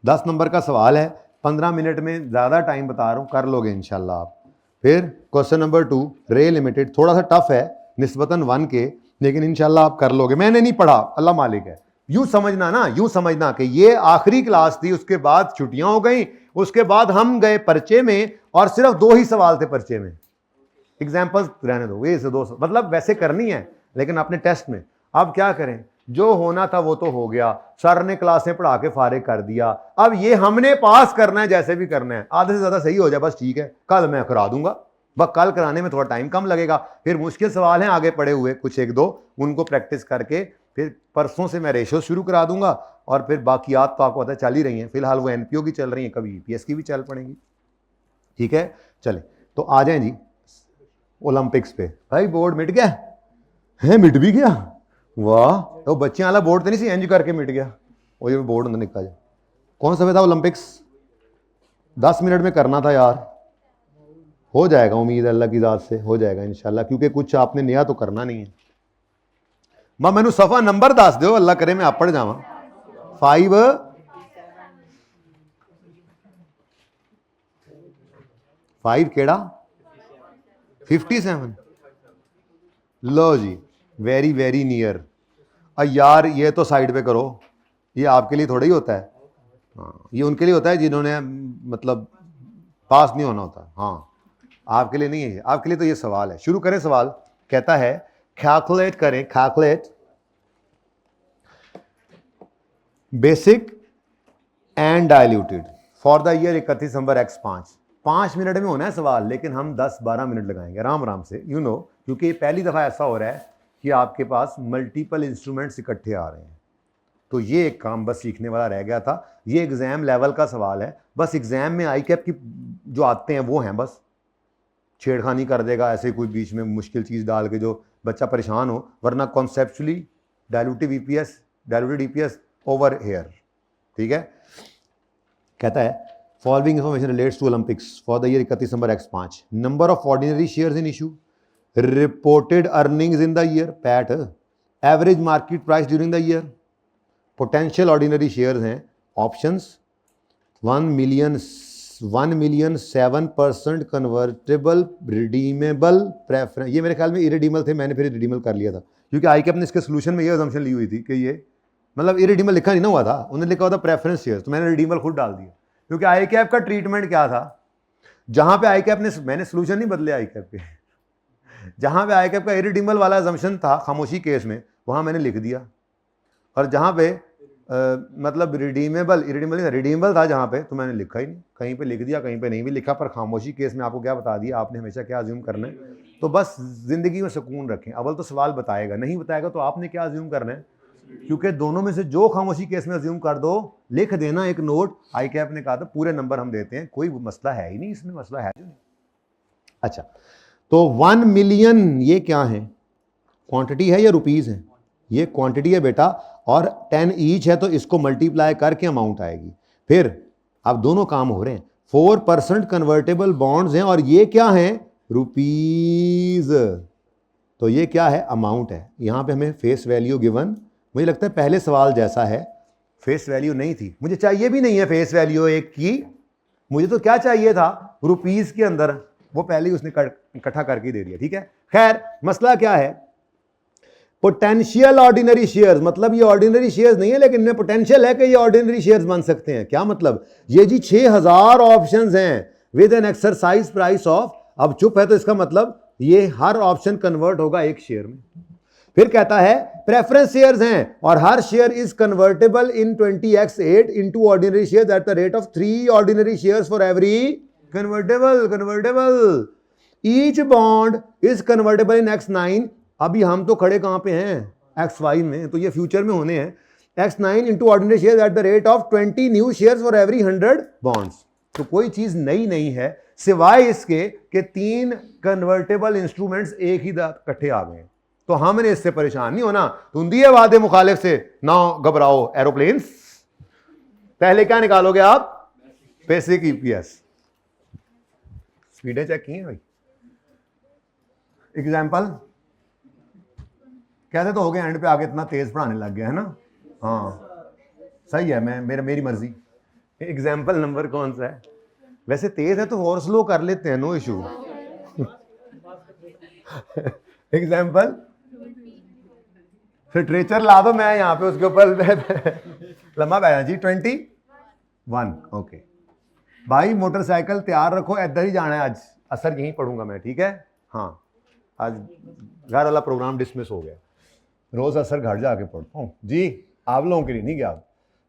10 नंबर का सवाल है, 15 मिनट में, ज़्यादा टाइम बता रहा हूँ, कर लोगे इंशाल्लाह आप। फिर क्वेश्चन नंबर 2 रे लिमिटेड, थोड़ा सा टफ है निस्बतन 1 के, लेकिन इंशाल्लाह आप कर लोगे। मैंने नहीं पढ़ा, अल्लाह मालिक है। यूं समझना ना, यूं समझना कि ये आखिरी क्लास थी, उसके बाद छुट्टियां हो गई, उसके बाद हम गए पर्चे में और सिर्फ 2 ही सवाल थे पर्चे में, एग्जाम्पल्स रहने दो, ये से 2 मतलब वैसे करनी है लेकिन अपने टेस्ट में। अब क्या करें, जो होना था वो तो हो गया, सर ने क्लासें पढ़ा के फारिग कर दिया, अब ये हमने पास करना है, जैसे भी करना है, आधे से ज़्यादा सही हो जाए बस ठीक है, कल मैं करा दूंगा, बस कल कराने में थोड़ा टाइम कम लगेगा। फिर मुश्किल सवाल हैं आगे पड़े हुए कुछ 1-2, उनको प्रैक्टिस करके फिर परसों से मैं रेशो शुरू करा दूंगा, और फिर बाकियात तो आपको पता है चल ही रही हैं, फिलहाल वो एनपीओ की चल रही हैं, कभी ईपीएस की भी चल पड़ेंगी, ठीक है। चले तो आ जाएं जी ओलंपिक्स पे। भाई बोर्ड मिट गया है, मिट भी गया, वाह, तो बच्चे वाला बोर्ड तो नहीं सी इंज करके मिट गया, वो ये बोर्ड अंदर निकल जाए। कौन सा था ओलंपिक्स, 10 मिनट में करना था यार, हो जाएगा, उम्मीद अल्लाह की ज़ात से हो जाएगा इंशाल्लाह, क्योंकि कुछ आपने नया तो करना नहीं है। मैं मैनू सफ़ा नंबर दस दो, अल्लाह करे मैं आप पढ़ जावा। 5 केड़ा 57। लो जी, वेरी वेरी नियर। यार ये तो साइड पे करो, ये आपके लिए थोड़ा ही होता है। हाँ, ये उनके लिए होता है जिन्होंने मतलब पास नहीं होना होता। हाँ, आपके लिए नहीं है, आपके लिए तो ये सवाल है। शुरू करें सवाल। कहता है कैलकुलेट करें, calculate basic and diluted for the year 31 December x 5 minute में होना है सवाल, लेकिन हम 10-12 मिनट लगाएंगे आराम आराम से, यू नो, क्योंकि ये पहली दफ़ा ऐसा हो रहा है कि आपके पास मल्टीपल इंस्ट्रूमेंट्स इकट्ठे आ रहे हैं। तो ये एक काम बस सीखने वाला रह गया था। ये एग्जाम लेवल का सवाल है, बस एग्जाम में आई कैप की जो आते हैं वो हैं, बस छेड़खानी कर देगा ऐसे कोई बीच में मुश्किल चीज़ डाल के जो बच्चा परेशान हो, वरना conceptually dilutive EPS, diluted EPS over here. ठीक है, कहता है following information relates to Olympics for the year 31 December x 5। Number of ordinary shares in issue, reported earnings in the year PAT, average market price during the year, potential ordinary shares हैं options 1,007% convertible redeemable preference. ये मेरे ख्याल में इरिडीमल थे, मैंने फिर रिडीमल कर लिया था, क्योंकि आई कैप ने इसके सोल्यूशन में ये अजम्पशन ली हुई थी कि ये मतलब इरिडीमल लिखा नहीं ना हुआ था, उन्होंने लिखा हुआ था प्रेफरेंस शेयर्स, तो मैंने रिडीमल खुद डाल दिया। क्योंकि आई कैप का ट्रीटमेंट क्या था, जहां पे आई कैप ने, मैंने सोल्यूशन नहीं बदले आई कैप के, जहां पे आई कैप का इरिडीमल वाला अजम्पशन था खामोशी केस में, वहां मैंने लिख दिया। और जहां पे मतलब रिडीमेबल था जहां पे, तो मैंने लिखा ही नहीं, कहीं पे लिख दिया कहीं पे नहीं भी लिखा। पर खामोशी केस में आपको क्या बता दिया, आपने हमेशा क्या अज्यूम करना है। तो बस जिंदगी में सुकून रखें, अव्वल तो सवाल बताएगा, नहीं बताएगा तो आपने क्या अज्यूम करना है, क्योंकि दोनों में से जो खामोशी केस में अज्यूम कर दो, लिख देना एक नोट, आई कैप ने कहा था पूरे नंबर हम देते हैं, कोई मसला है ही नहीं इसमें, मसला है जो नहीं। अच्छा, तो 1 मिलियन ये क्या है, क्वांटिटी है या रुपीस है? ये क्वांटिटी है बेटा, और 10 ईच है, तो इसको मल्टीप्लाई करके अमाउंट आएगी। फिर अब दोनों काम हो रहे हैं, 4% कन्वर्टेबल बॉन्ड्स हैं, और ये क्या है, रुपीज। तो ये क्या है, अमाउंट है। यहां पे हमें फेस वैल्यू गिवन, मुझे लगता है पहले सवाल जैसा है, फेस वैल्यू नहीं थी, मुझे चाहिए भी नहीं है फेस वैल्यू एक की, मुझे तो क्या चाहिए था, रुपीज के अंदर, वो पहले ही उसने इकट्ठा करके दे दिया। ठीक है, खैर मसला क्या है, पोटेंशियल ऑर्डिनरी शेयर्स, मतलब ये ऑर्डिनरी शेयर्स नहीं है, लेकिन इनमें पोटेंशियल है कि ये ऑर्डिनरी शेयर्स बन सकते हैं। क्या मतलब, ये जी 6000 ऑप्शंस हैं with an exercise price of, अब चुप है तो इसका मतलब ये हर ऑप्शन कन्वर्ट होगा एक शेयर में। फिर कहता है प्रेफरेंस शेयर्स हैं, और हर share is convertible in 20x8 into ordinary shares at the rate of 3 ordinary shares for every convertible each bond is convertible in x9। अभी हम तो खड़े कहां पे हैं, x5 में, तो ये फ्यूचर में होने हैं, x9 into ordinary share eight the rate of 20 new shares for every 100 bonds. तो कोई चीज नई नहीं है, सिवाय इसके कि 3 कन्वर्टेबल इंस्ट्रूमेंट्स एक ही इकट्ठे आ गए। तो हमने इससे परेशान नहीं होना, तुम दिए वादे मुखालिफ से ना घबराओ एरोप्लेन्स। पहले क्या निकालोगे आप, बेसिक ईपीएस। स्पीडें चेक की हैं भाई, एग्जाम्पल कहते तो हो गए, एंड पे आगे इतना तेज पढ़ाने लग गया है ना। हाँ सही है, मेरी मर्जी। एग्जाम्पल नंबर कौन सा है, वैसे तेज है तो और स्लो कर लेते हैं, नो इशू। एग्जाम्पल लिटरेचर ला दो, मैं यहां पे उसके ऊपर लम्बा बैठा जी। 21 ओके भाई, मोटरसाइकिल तैयार रखो, इधर ही जाना है आज, असर यहीं पढ़ूंगा मैं, ठीक है। हाँ आज घर वाला प्रोग्राम डिसमिस हो गया, रोज असर घर जाके पढ़ता हूँ जी, आप लोगों के लिए नहीं गया।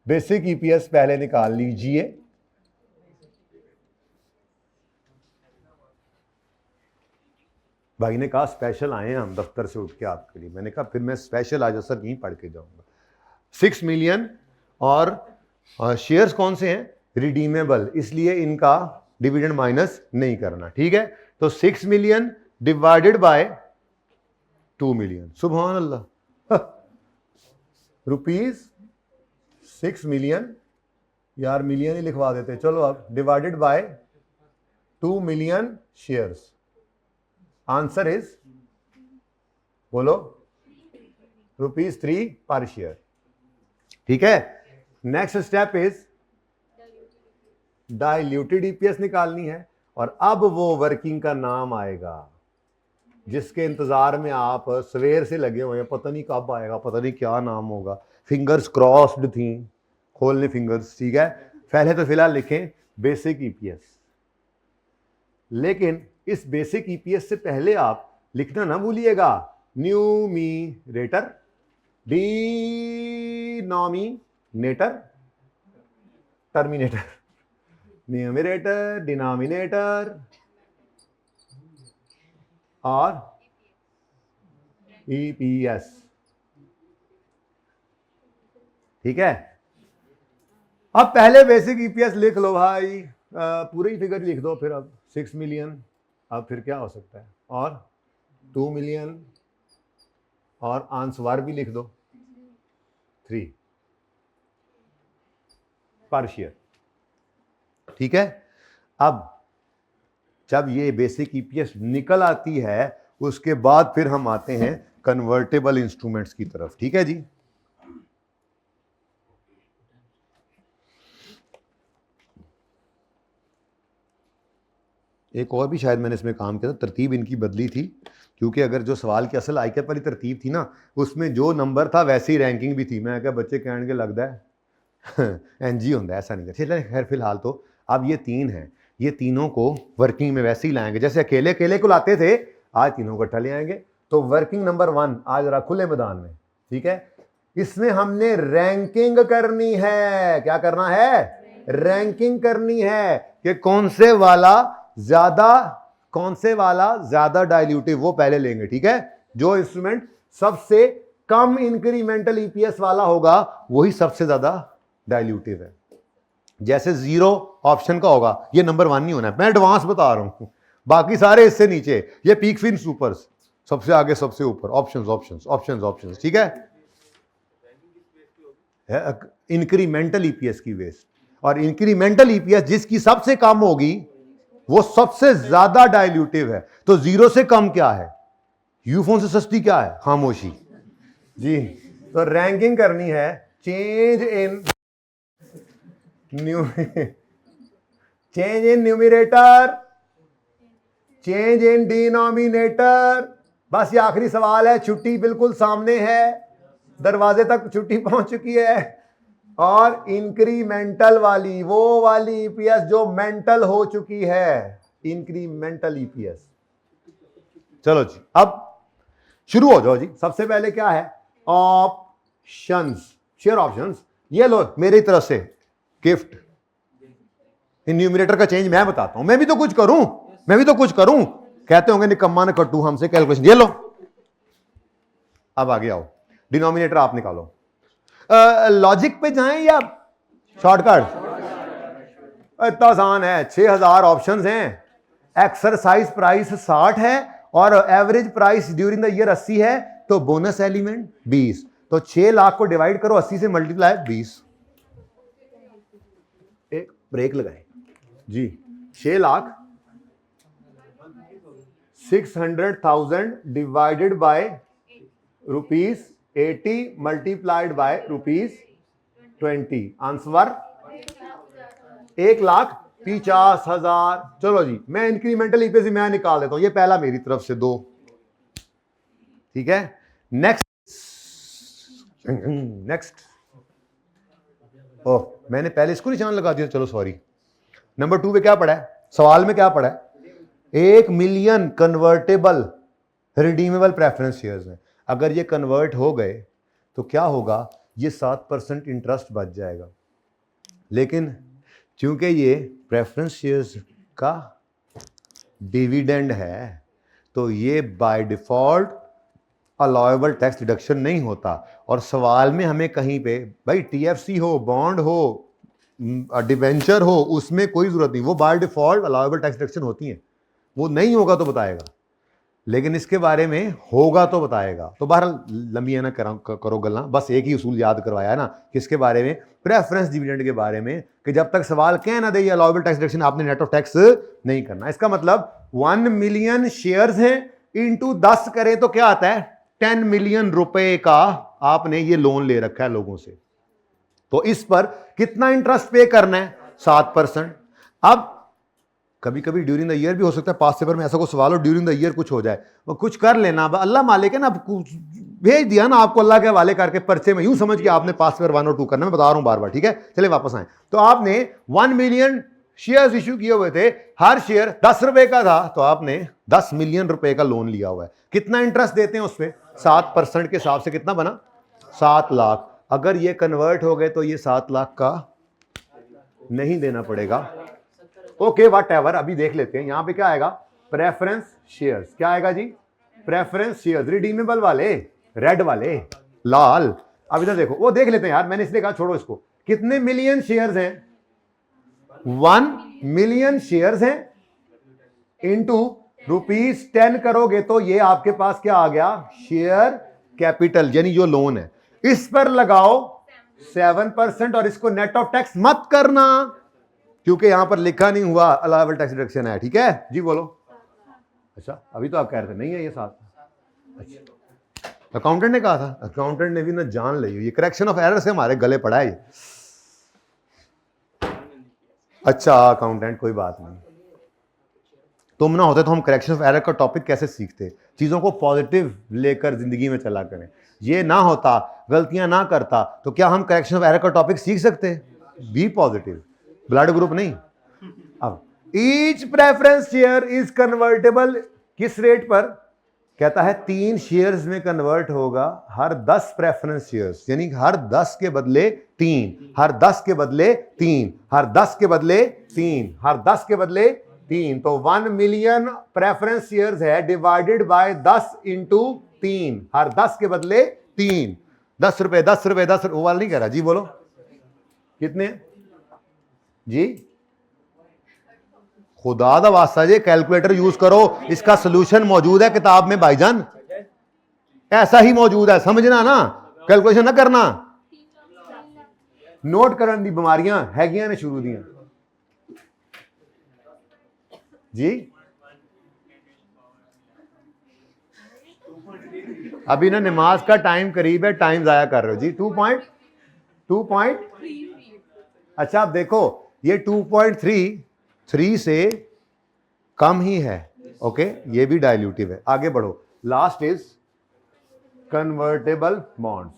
बेसिक ईपीएस पहले निकाल लीजिए, भाई ने कहा स्पेशल आए हैं हम दफ्तर से उठ के आपके लिए, मैंने कहा फिर मैं स्पेशल आज असर यहीं पढ़ के जाऊंगा। 6 मिलियन, और शेयर्स कौन से हैं, रिडीमेबल, इसलिए इनका डिविडेंड माइनस नहीं करना। ठीक है, तो 6 मिलियन डिवाइडेड बाय 2 मिलियन, सुभान अल्लाह, रुपीज 6 मिलियन, यार मिलियन ही लिखवा देते, चलो अब divided by 2 million shares. Answer is, बोलो, ₹3 पर शेयर। ठीक है, next step is diluted EPS निकालनी है। और अब वो वर्किंग का नाम आएगा जिसके इंतजार में आप सवेर से लगे हुए हैं, पता नहीं कब आएगा, पता नहीं क्या नाम होगा, फिंगर्स क्रॉस्ड थी, खोलने फिंगर्स। ठीक है, पहले तो फिलहाल लिखें बेसिक ईपीएस। लेकिन इस बेसिक ईपीएस से पहले आप लिखना ना भूलिएगा numerator, denominator, terminator, numerator, denominator और ईपीएस। ठीक है, अब पहले बेसिक ईपीएस लिख लो भाई, पूरे ही फिगर लिख दो। फिर अब 6 मिलियन, अब फिर क्या हो सकता है, और 2 मिलियन, और आंसर भी लिख दो 3 पर शेयर। ठीक है, अब जब ये बेसिक ईपीएस निकल आती है उसके बाद फिर हम आते हैं कन्वर्टेबल इंस्ट्रूमेंट्स की तरफ। ठीक है जी, एक और भी शायद मैंने इसमें काम किया था, तरतीब इनकी बदली थी, क्योंकि अगर जो सवाल की असल आईकेप वाली तरतीब थी ना, उसमें जो नंबर था वैसी रैंकिंग भी थी। मैं क्या बच्चे कहने के लगता है एनजी होता है, ऐसा नहीं था। चलिए खैर फिलहाल तो अब ये 3 हैं, ये तीनों को वर्किंग में वैसे ही लाएंगे जैसे अकेले अकेले को लाते थे, आज तीनों को इकट्ठा ले आएंगे। तो वर्किंग नंबर 1 आज जरा खुले मैदान में। ठीक है, इसमें हमने रैंकिंग करनी है। क्या करना है? रैंकिंग करनी है कि कौन से वाला ज्यादा डाइल्यूटिव, वो पहले लेंगे। ठीक है, जो इंस्ट्रूमेंट सबसे कम इंक्रीमेंटल ईपीएस वाला होगा वही सबसे ज्यादा डाइल्यूटिव है। जैसे 0 ऑप्शन का होगा, ये नंबर 1 नहीं होना है, मैं एडवांस बता रहा हूं, बाकी सारे इससे नीचे, ये पीक फिन सुपर्स, सबसे आगे सबसे ऊपर, ऑप्शंस ऑप्शंस ऑप्शंस ऑप्शंस। ठीक है, इंक्रीमेंटल ईपीएस की बेस, और इंक्रीमेंटल ईपीएस जिसकी सबसे कम होगी वो सबसे ज्यादा डाइल्यूटिव है। तो 0 से कम क्या है? यूफोन से सस्ती क्या है? खामोशी जी। तो रैंकिंग करनी है, change in numerator, change in denominator. बस ये आखिरी सवाल है, छुट्टी बिल्कुल सामने है, दरवाजे तक छुट्टी पहुंच चुकी है। और इंक्रीमेंटल वाली, वो वाली ईपीएस जो मेंटल हो चुकी है, इंक्रीमेंटल ईपीएस। चलो जी, अब शुरू हो जाओ जी। सबसे पहले क्या है? Options, share options. ये लो मेरी तरफ से गिफ्ट। इन न्यूमरेटर का चेंज मैं बताता हूं, मैं भी तो कुछ करूं, कहते होंगे निकम्मा न कट्टू हमसे कैलकुलेशन। ये लो, अब आगे आओ, डिनोमिनेटर आप निकालो। लॉजिक पे जाएं या शॉर्टकट? इतना आसान है, 6000 ऑप्शंस हैं, एक्सरसाइज प्राइस 60 है और average price during the year 80 है, तो बोनस एलिमेंट 20। तो 6 लाख को डिवाइड करो 80 से, मल्टीप्लाई 20। एक ब्रेक लगाए जी। 6 lakh 600,000 divided by ₹80 multiplied by ₹20। Answer 1,50,000। चलो जी, मैं इंक्रीमेंटल ईपीएस मैं निकाल देता हूं, ये पहला मेरी तरफ से 2। ठीक है, नेक्स्ट। ओह, मैंने पहले इसको निशान लगा दिया, चलो सॉरी। नंबर 2 पे क्या पढ़ा है? सवाल में क्या पढ़ा है? 1 million convertible redeemable preference shares हैं। अगर ये कन्वर्ट हो गए तो क्या होगा? ये 7% इंटरेस्ट बच जाएगा। लेकिन चूंकि ये प्रेफरेंस शेयर्स का डिविडेंड है, तो ये by default allowable tax deduction नहीं होता। और सवाल में हमें कहीं पे भाई टीएफसी हो, बॉन्ड हो, डिबेंचर हो, उसमें कोई जरूरत नहीं, वो by default allowable tax deduction होती हैं। वो नहीं होगा तो बताएगा। लेकिन इसके बारे में होगा तो बताएगा। तो बहरहाल लंबी है ना करो गल्ला, बस एक ही उसूल याद करवाया है ना, किसके बारे में, प्रेफरेंस डिविडेंड के बारे में, कि जब तक सवाल कह ना दे अलाउबल टैक्स डिडक्शन आपने नेट ऑफ टैक्स नहीं करना। इसका मतलब 1 मिलियन शेयर्स हैं इंटू 10 करें तो क्या आता है, 10 मिलियन रुपए का आपने ये लोन ले रखा है लोगों से, तो इस पर कितना इंटरेस्ट पे करना है, 7%। अब कभी कभी ड्यूरिंग द ईयर भी हो सकता है, पास पेपर में ऐसा कोई सवाल हो ड्यूरिंग द ईयर कुछ हो जाए, वो कुछ कर लेना, अल्लाह मालिक है ना, भेज दिया ना आपको अल्लाह के हवाले करके पर्चे में, यूं समझ के आपने पास पेपर 1 और 2 करना, मैं बता रहा हूं बार बार, ठीक है। चलिए वापस आए, तो आपने 1 मिलियन शेयर्स इश्यू किए हुए थे, हर शेयर 10 रुपए का था, तो आपने 10 मिलियन रुपए का लोन लिया हुआ है। कितना इंटरेस्ट देते हैं उस पर, 7% के हिसाब से कितना बना, 7 लाख। अगर ये कन्वर्ट हो गए तो ये 7 लाख का नहीं देना पड़ेगा। ओके वट एवर, अभी देख लेते हैं यहां पे क्या आएगा, प्रेफरेंस शेयर्स, क्या आएगा जी, प्रेफरेंस शेयर्स, रिडीमेबल वाले, रेड वाले, लाल। अब इधर देखो, वो देख लेते हैं यार, मैंने इसलिए कहा छोड़ो इसको। कितने मिलियन शेयर्स हैं, 1 मिलियन शेयर्स हैं, इंटू ₹10 करोगे तो ये आपके पास क्या आ गया, शेयर कैपिटल, यानी जो लोन है, इस पर लगाओ 7% और इसको नेट ऑफ टैक्स मत करना, क्योंकि यहां पर लिखा नहीं हुआ अलाउबल टैक्स डिडक्शन है, ठीक है जी, बोलो। अच्छा अभी तो आप कह रहे थे नहीं है ये साथ, अच्छा अकाउंटेंट ने कहा था, अकाउंटेंट ने भी ना जान ली, ये करेक्शन ऑफ एरर से हमारे गले पड़ा है ये। अच्छा अकाउंटेंट कोई बात नहीं, तुम ना होते तो हम करेक्शन ऑफ एरर का टॉपिक कैसे सीखते, चीजों को पॉजिटिव लेकर जिंदगी में चला करें। ये ना होता, गलतियां ना करता, तो क्या हम करेक्शन ऑफ एरर का टॉपिक सीख सकते, बी पॉजिटिव, ब्लड ग्रुप नहीं। अब each preference share is convertible, किस रेट पर, कहता है 3 शेयर्स में कन्वर्ट होगा, हर 10 प्रेफरेंस शेयर्स, यानी हर 10 के बदले 3, हर 10 के बदले 3, हर 10 के बदले 3, हर 10 के बदले 3, तो 1 मिलियन प्रेफरेंस शेयर्स है, डिवाइडेड बाय 10 इंटू 3, हर 10 के बदले 3, 10 रुपए 10 रुपए 10 रुपए, वो वाला नहीं कह रहा जी, बोलो कितने जी, खुदा दा वास्ता जी कैलकुलेटर यूज करो, इसका सॉल्यूशन मौजूद है किताब में भाईजान, ऐसा ही मौजूद है, समझना ना, कैलकुलेशन ना करना, नोट करने दी बीमारियां हैगियां ने शुरू दियां जी। अभी ना नमाज का टाइम करीब है, टाइम जाया कर रहे हो जी, 2.2 अच्छा आप देखो ये 2.3 से कम ही है, ओके ये भी डाइल्यूटिव है। आगे बढ़ो, लास्ट इज कन्वर्टेबल बॉन्ड्स,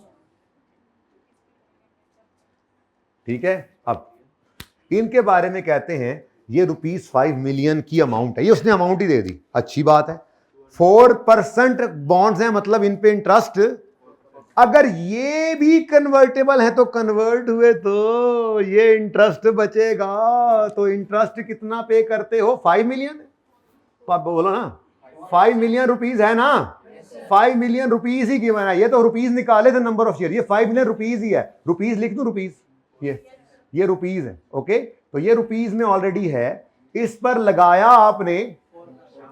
ठीक है। अब इनके बारे में कहते हैं ये ₹5 मिलियन की अमाउंट है, ये उसने अमाउंट ही दे दी, अच्छी बात है। 4% बॉन्ड्स हैं, मतलब इन पे इंटरेस्ट, अगर ये भी कन्वर्टेबल है तो कन्वर्ट हुए तो ये इंटरेस्ट बचेगा, तो इंटरेस्ट कितना पे करते हो, 5 मिलियन, बोलो ना 5 मिलियन रुपीज है ना, 5 मिलियन रुपीज ही गिवन है, ये तो रुपीज निकाले थे नंबर ऑफ शेयर, ये 5 मिलियन रुपीज ही है, रुपीज लिख दूं, रुपीज ये रुपीज है, ओके। तो ये रुपीज में ऑलरेडी है, इस पर लगाया आपने,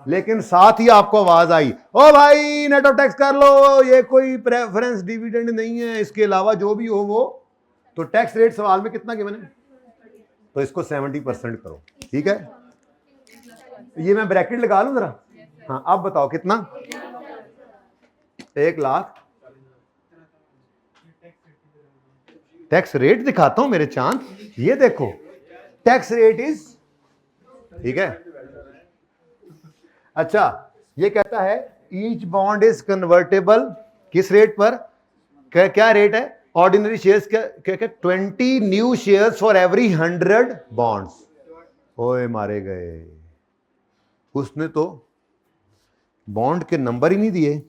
लेकिन साथ ही आपको आवाज आई, ओ भाई नेट ऑफ टैक्स कर लो, ये कोई प्रेफरेंस डिविडेंड नहीं है, इसके अलावा जो भी हो वो, तो टैक्स रेट सवाल में कितना गिवन है, तो इसको 70% करो, ठीक है। ये मैं ब्रैकेट लगा लूं जरा, हाँ अब बताओ कितना, 1 लाख, टैक्स रेट दिखाता हूं मेरे चांद, ये देखो टैक्स रेट इज, ठीक है। अच्छा ये कहता है ईच बॉन्ड इज कन्वर्टेबल, किस रेट पर, क्या रेट है, ऑर्डिनरी शेयर्स क्या 20 new shares for every 100 bonds. ओए मारे गए, उसने तो बॉन्ड के नंबर ही नहीं दिए,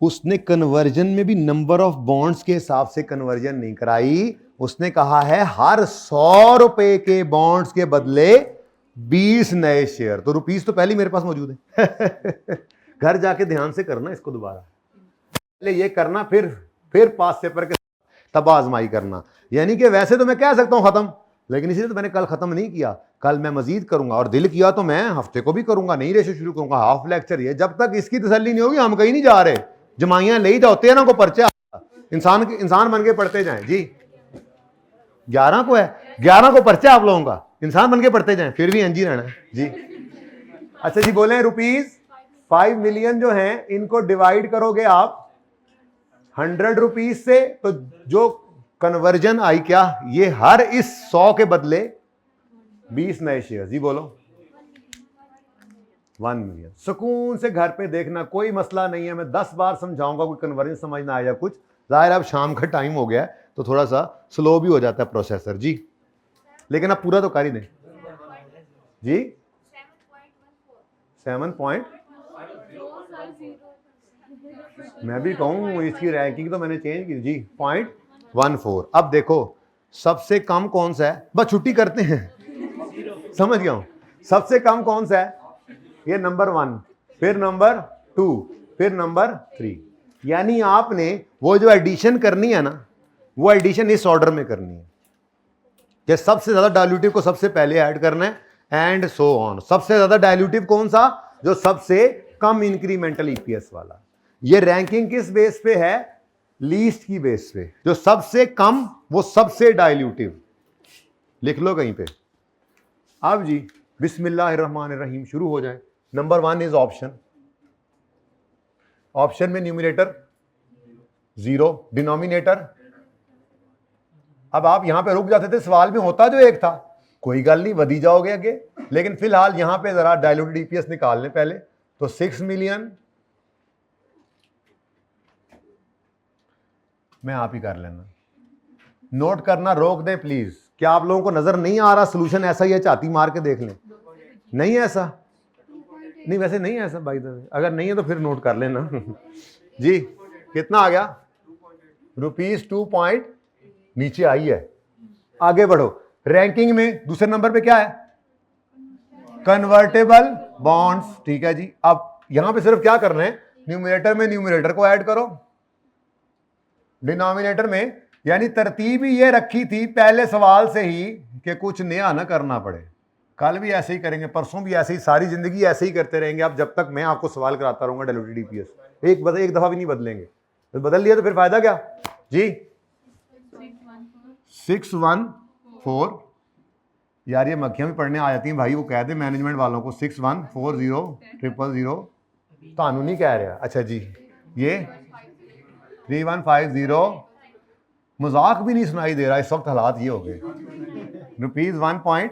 उसने कन्वर्जन में भी नंबर ऑफ बॉन्ड्स के हिसाब से कन्वर्जन नहीं कराई, उसने कहा है हर 100 रुपए के बॉन्ड्स के बदले 20 नए शेयर, तो रुपीस तो पहले मेरे पास मौजूद है घर जाके ध्यान से करना इसको दोबारा, पहले ये करना, फिर पास पेपर के तब आजमाई करना, यानी कि वैसे तो मैं कह सकता हूं खत्म, लेकिन इसलिए तो मैंने कल ख़त्म नहीं किया, कल मैं मजीद करूंगा, और दिल किया तो मैं हफ्ते को भी करूंगा, नई रेशो शुरू करूंगा, हाफ लेक्चर। ये जब तक इसकी तसल्ली नहीं होगी हम कहीं नहीं जा रहे। जमाइयाँ ले ही जाओ, 13 को पर्चा, इंसान बन के पढ़ते जाएं जी। 11 को है, 11 को पर्चा आप लोगों का, इंसान बन के पढ़ते जाएं, फिर भी एनजी रहना है जी। अच्छा जी, बोले ₹5 मिलियन जो हैं इनको डिवाइड करोगे आप 100 रुपीज से, तो जो कन्वर्जन आई क्या, ये हर इस 100 के बदले 20 नए शेयर जी। बोलो 1 मिलियन। सुकून से घर पे देखना, कोई मसला नहीं है, मैं 10 बार समझाऊंगा, कोई कन्वर्जन समझ ना आया कुछ। जाहिर अब शाम का टाइम हो गया है तो थोड़ा सा स्लो भी हो जाता है प्रोसेसर जी, लेकिन अब पूरा तो कर ही दें जी। 7 मैं भी कहूँ इसकी रैंकिंग तो मैंने चेंज की जी, 0.14। अब देखो सबसे कम कौन सा है, बस छुट्टी करते हैं समझ गया हूं। सबसे कम कौन सा है, ये नंबर 1, फिर नंबर 2, फिर नंबर 3। यानी आपने वो जो एडिशन करनी है ना, वो एडिशन इस ऑर्डर में करनी है कि सबसे ज्यादा डायल्यूटिव को सबसे पहले ऐड करना है, एंड सो ऑन। सबसे ज्यादा डायल्यूटिव कौन सा, जो सबसे कम इंक्रीमेंटल ईपीएस वाला। ये रैंकिंग किस बेस पे है, लीस्ट की बेस पे, जो सबसे कम वो सबसे डायल्यूटिव। लिख लो कहीं पे। अब जी बिस्मिल्लाहिर्रहमानिर्रहीम शुरू हो जाए। Number 1 is option. ऑप्शन में न्यूमरेटर 0, डिनोमिनेटर। अब आप यहां पे रुक जाते थे, सवाल में होता जो एक था, कोई गल नहीं, वधी जाओगे आगे, लेकिन फिलहाल यहां पे जरा डायल्यूटेड ईपीएस निकाल लें पहले। तो 6 मिलियन मैं आप ही कर लेना, नोट करना रोक दें प्लीज। क्या आप लोगों को नजर नहीं आ रहा सोल्यूशन ऐसा ही है, चाती मार के देख लें। नहीं है ऐसा, नहीं वैसे नहीं है ऐसा भाई, अगर नहीं है तो फिर नोट कर लेना जी। कितना आ गया, ₹2 नीचे आई है। आगे बढ़ो, रैंकिंग में दूसरे नंबर पे क्या है, कन्वर्टेबल बॉन्ड्स। ठीक है जी। अब यहां पे सिर्फ क्या करना है, न्यूमरेटर में न्यूमरेटर को ऐड करो, डिनोमिनेटर में, यानी तरतीब ही ये रखी थी पहले सवाल से ही कि कुछ नया ना करना पड़े। कल भी ऐसे ही करेंगे, परसों भी ऐसे ही, सारी जिंदगी ऐसे ही करते रहेंगे अब, जब तक मैं आपको सवाल कराता रहूंगा डायल्यूटेड ईपीएस। एक दफा भी नहीं बदलेंगे, तो बदल लिया तो फिर फायदा क्या जी। 614 यार, ये मक्खियां भी पढ़ने आ जाती हैं भाई, वो कह दे मैनेजमेंट वालों को 61400000। तानू नहीं कह रहा, अच्छा जी। ये 3150, मजाक भी नहीं सुनाई दे रहा इस वक्त, हालात ये हो गए। ₹1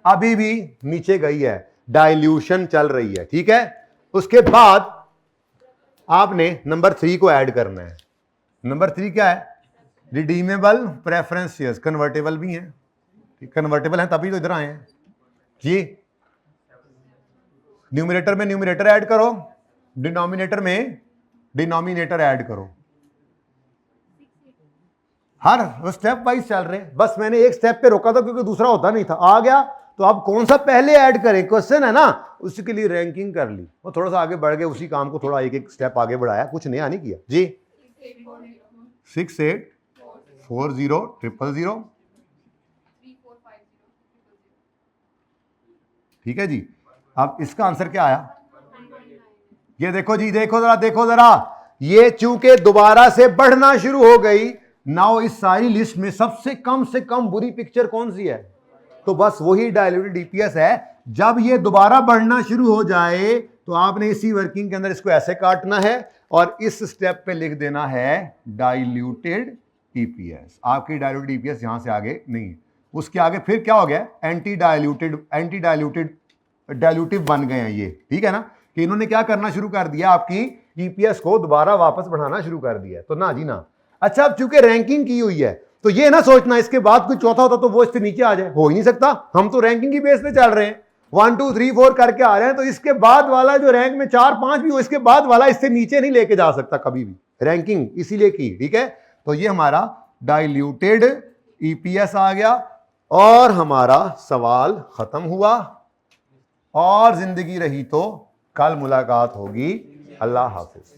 अभी भी नीचे गई है, डाइल्यूशन चल रही है, ठीक है। उसके बाद आपने नंबर 3 को ऐड करना है। नंबर 3 क्या है, रिडीमेबल प्रेफरेंस शेयर्स। कन्वर्टेबल भी हैं, कन्वर्टेबल हैं तभी तो इधर आए हैं जी। न्यूमरेटर में न्यूमरेटर ऐड करो, डिनोमिनेटर में डिनोमिनेटर ऐड करो। हर स्टेप वाइज चल रहे हैं, बस मैंने एक स्टेप पे रोका था क्योंकि दूसरा होता नहीं था। आ गया तो अब कौन सा पहले ऐड करें, क्वेश्चन है ना, उसके लिए रैंकिंग कर ली और थोड़ा सा आगे बढ़ गए, उसी काम को थोड़ा एक एक स्टेप आगे बढ़ाया, कुछ नया नहीं किया जी। 68400000, ठीक है जी। अब इसका आंसर क्या आया, ये देखो जी, देखो जरा, ये चूंकि दोबारा से बढ़ना शुरू हो गई। नाउ इस सारी लिस्ट में सबसे कम से कम बुरी पिक्चर कौन सी है, तो बस वही डायल्यूटेड ईपीएस है। जब ये दोबारा बढ़ना शुरू हो जाए तो आपने इसी वर्किंग के अंदर इसको ऐसे काटना है और इस स्टेप पे लिख देना है डायल्यूटेड ईपीएस। आपकी डायल्यूटेड ईपीएस यहां से आगे नहीं, उसके आगे फिर क्या हो गया, एंटी डायल्यूटिव बन गए हैं ये, ठीक है ना, कि इन्होंने क्या करना शुरू कर दिया, आपकी ईपीएस को दोबारा वापस बढ़ाना शुरू कर दिया। तो ना जी ना। अच्छा, अब चूंकि रैंकिंग की हुई है तो ये ना सोचना इसके बाद कोई चौथा होता तो वो इससे नीचे आ जाए, हो ही नहीं सकता। हम तो रैंकिंग की बेस पे चल रहे हैं, 1 2 3 4 करके आ रहे हैं, तो इसके बाद वाला जो रैंक में 4 5 भी हो, इसके बाद वाला इससे नीचे नहीं लेके जा सकता कभी भी, रैंकिंग इसीलिए की, ठीक है। तो ये हमारा डाइल्यूटेड ईपीएस आ गया और हमारा सवाल खत्म हुआ। और जिंदगी रही तो कल मुलाकात होगी। अल्लाह हाफिज।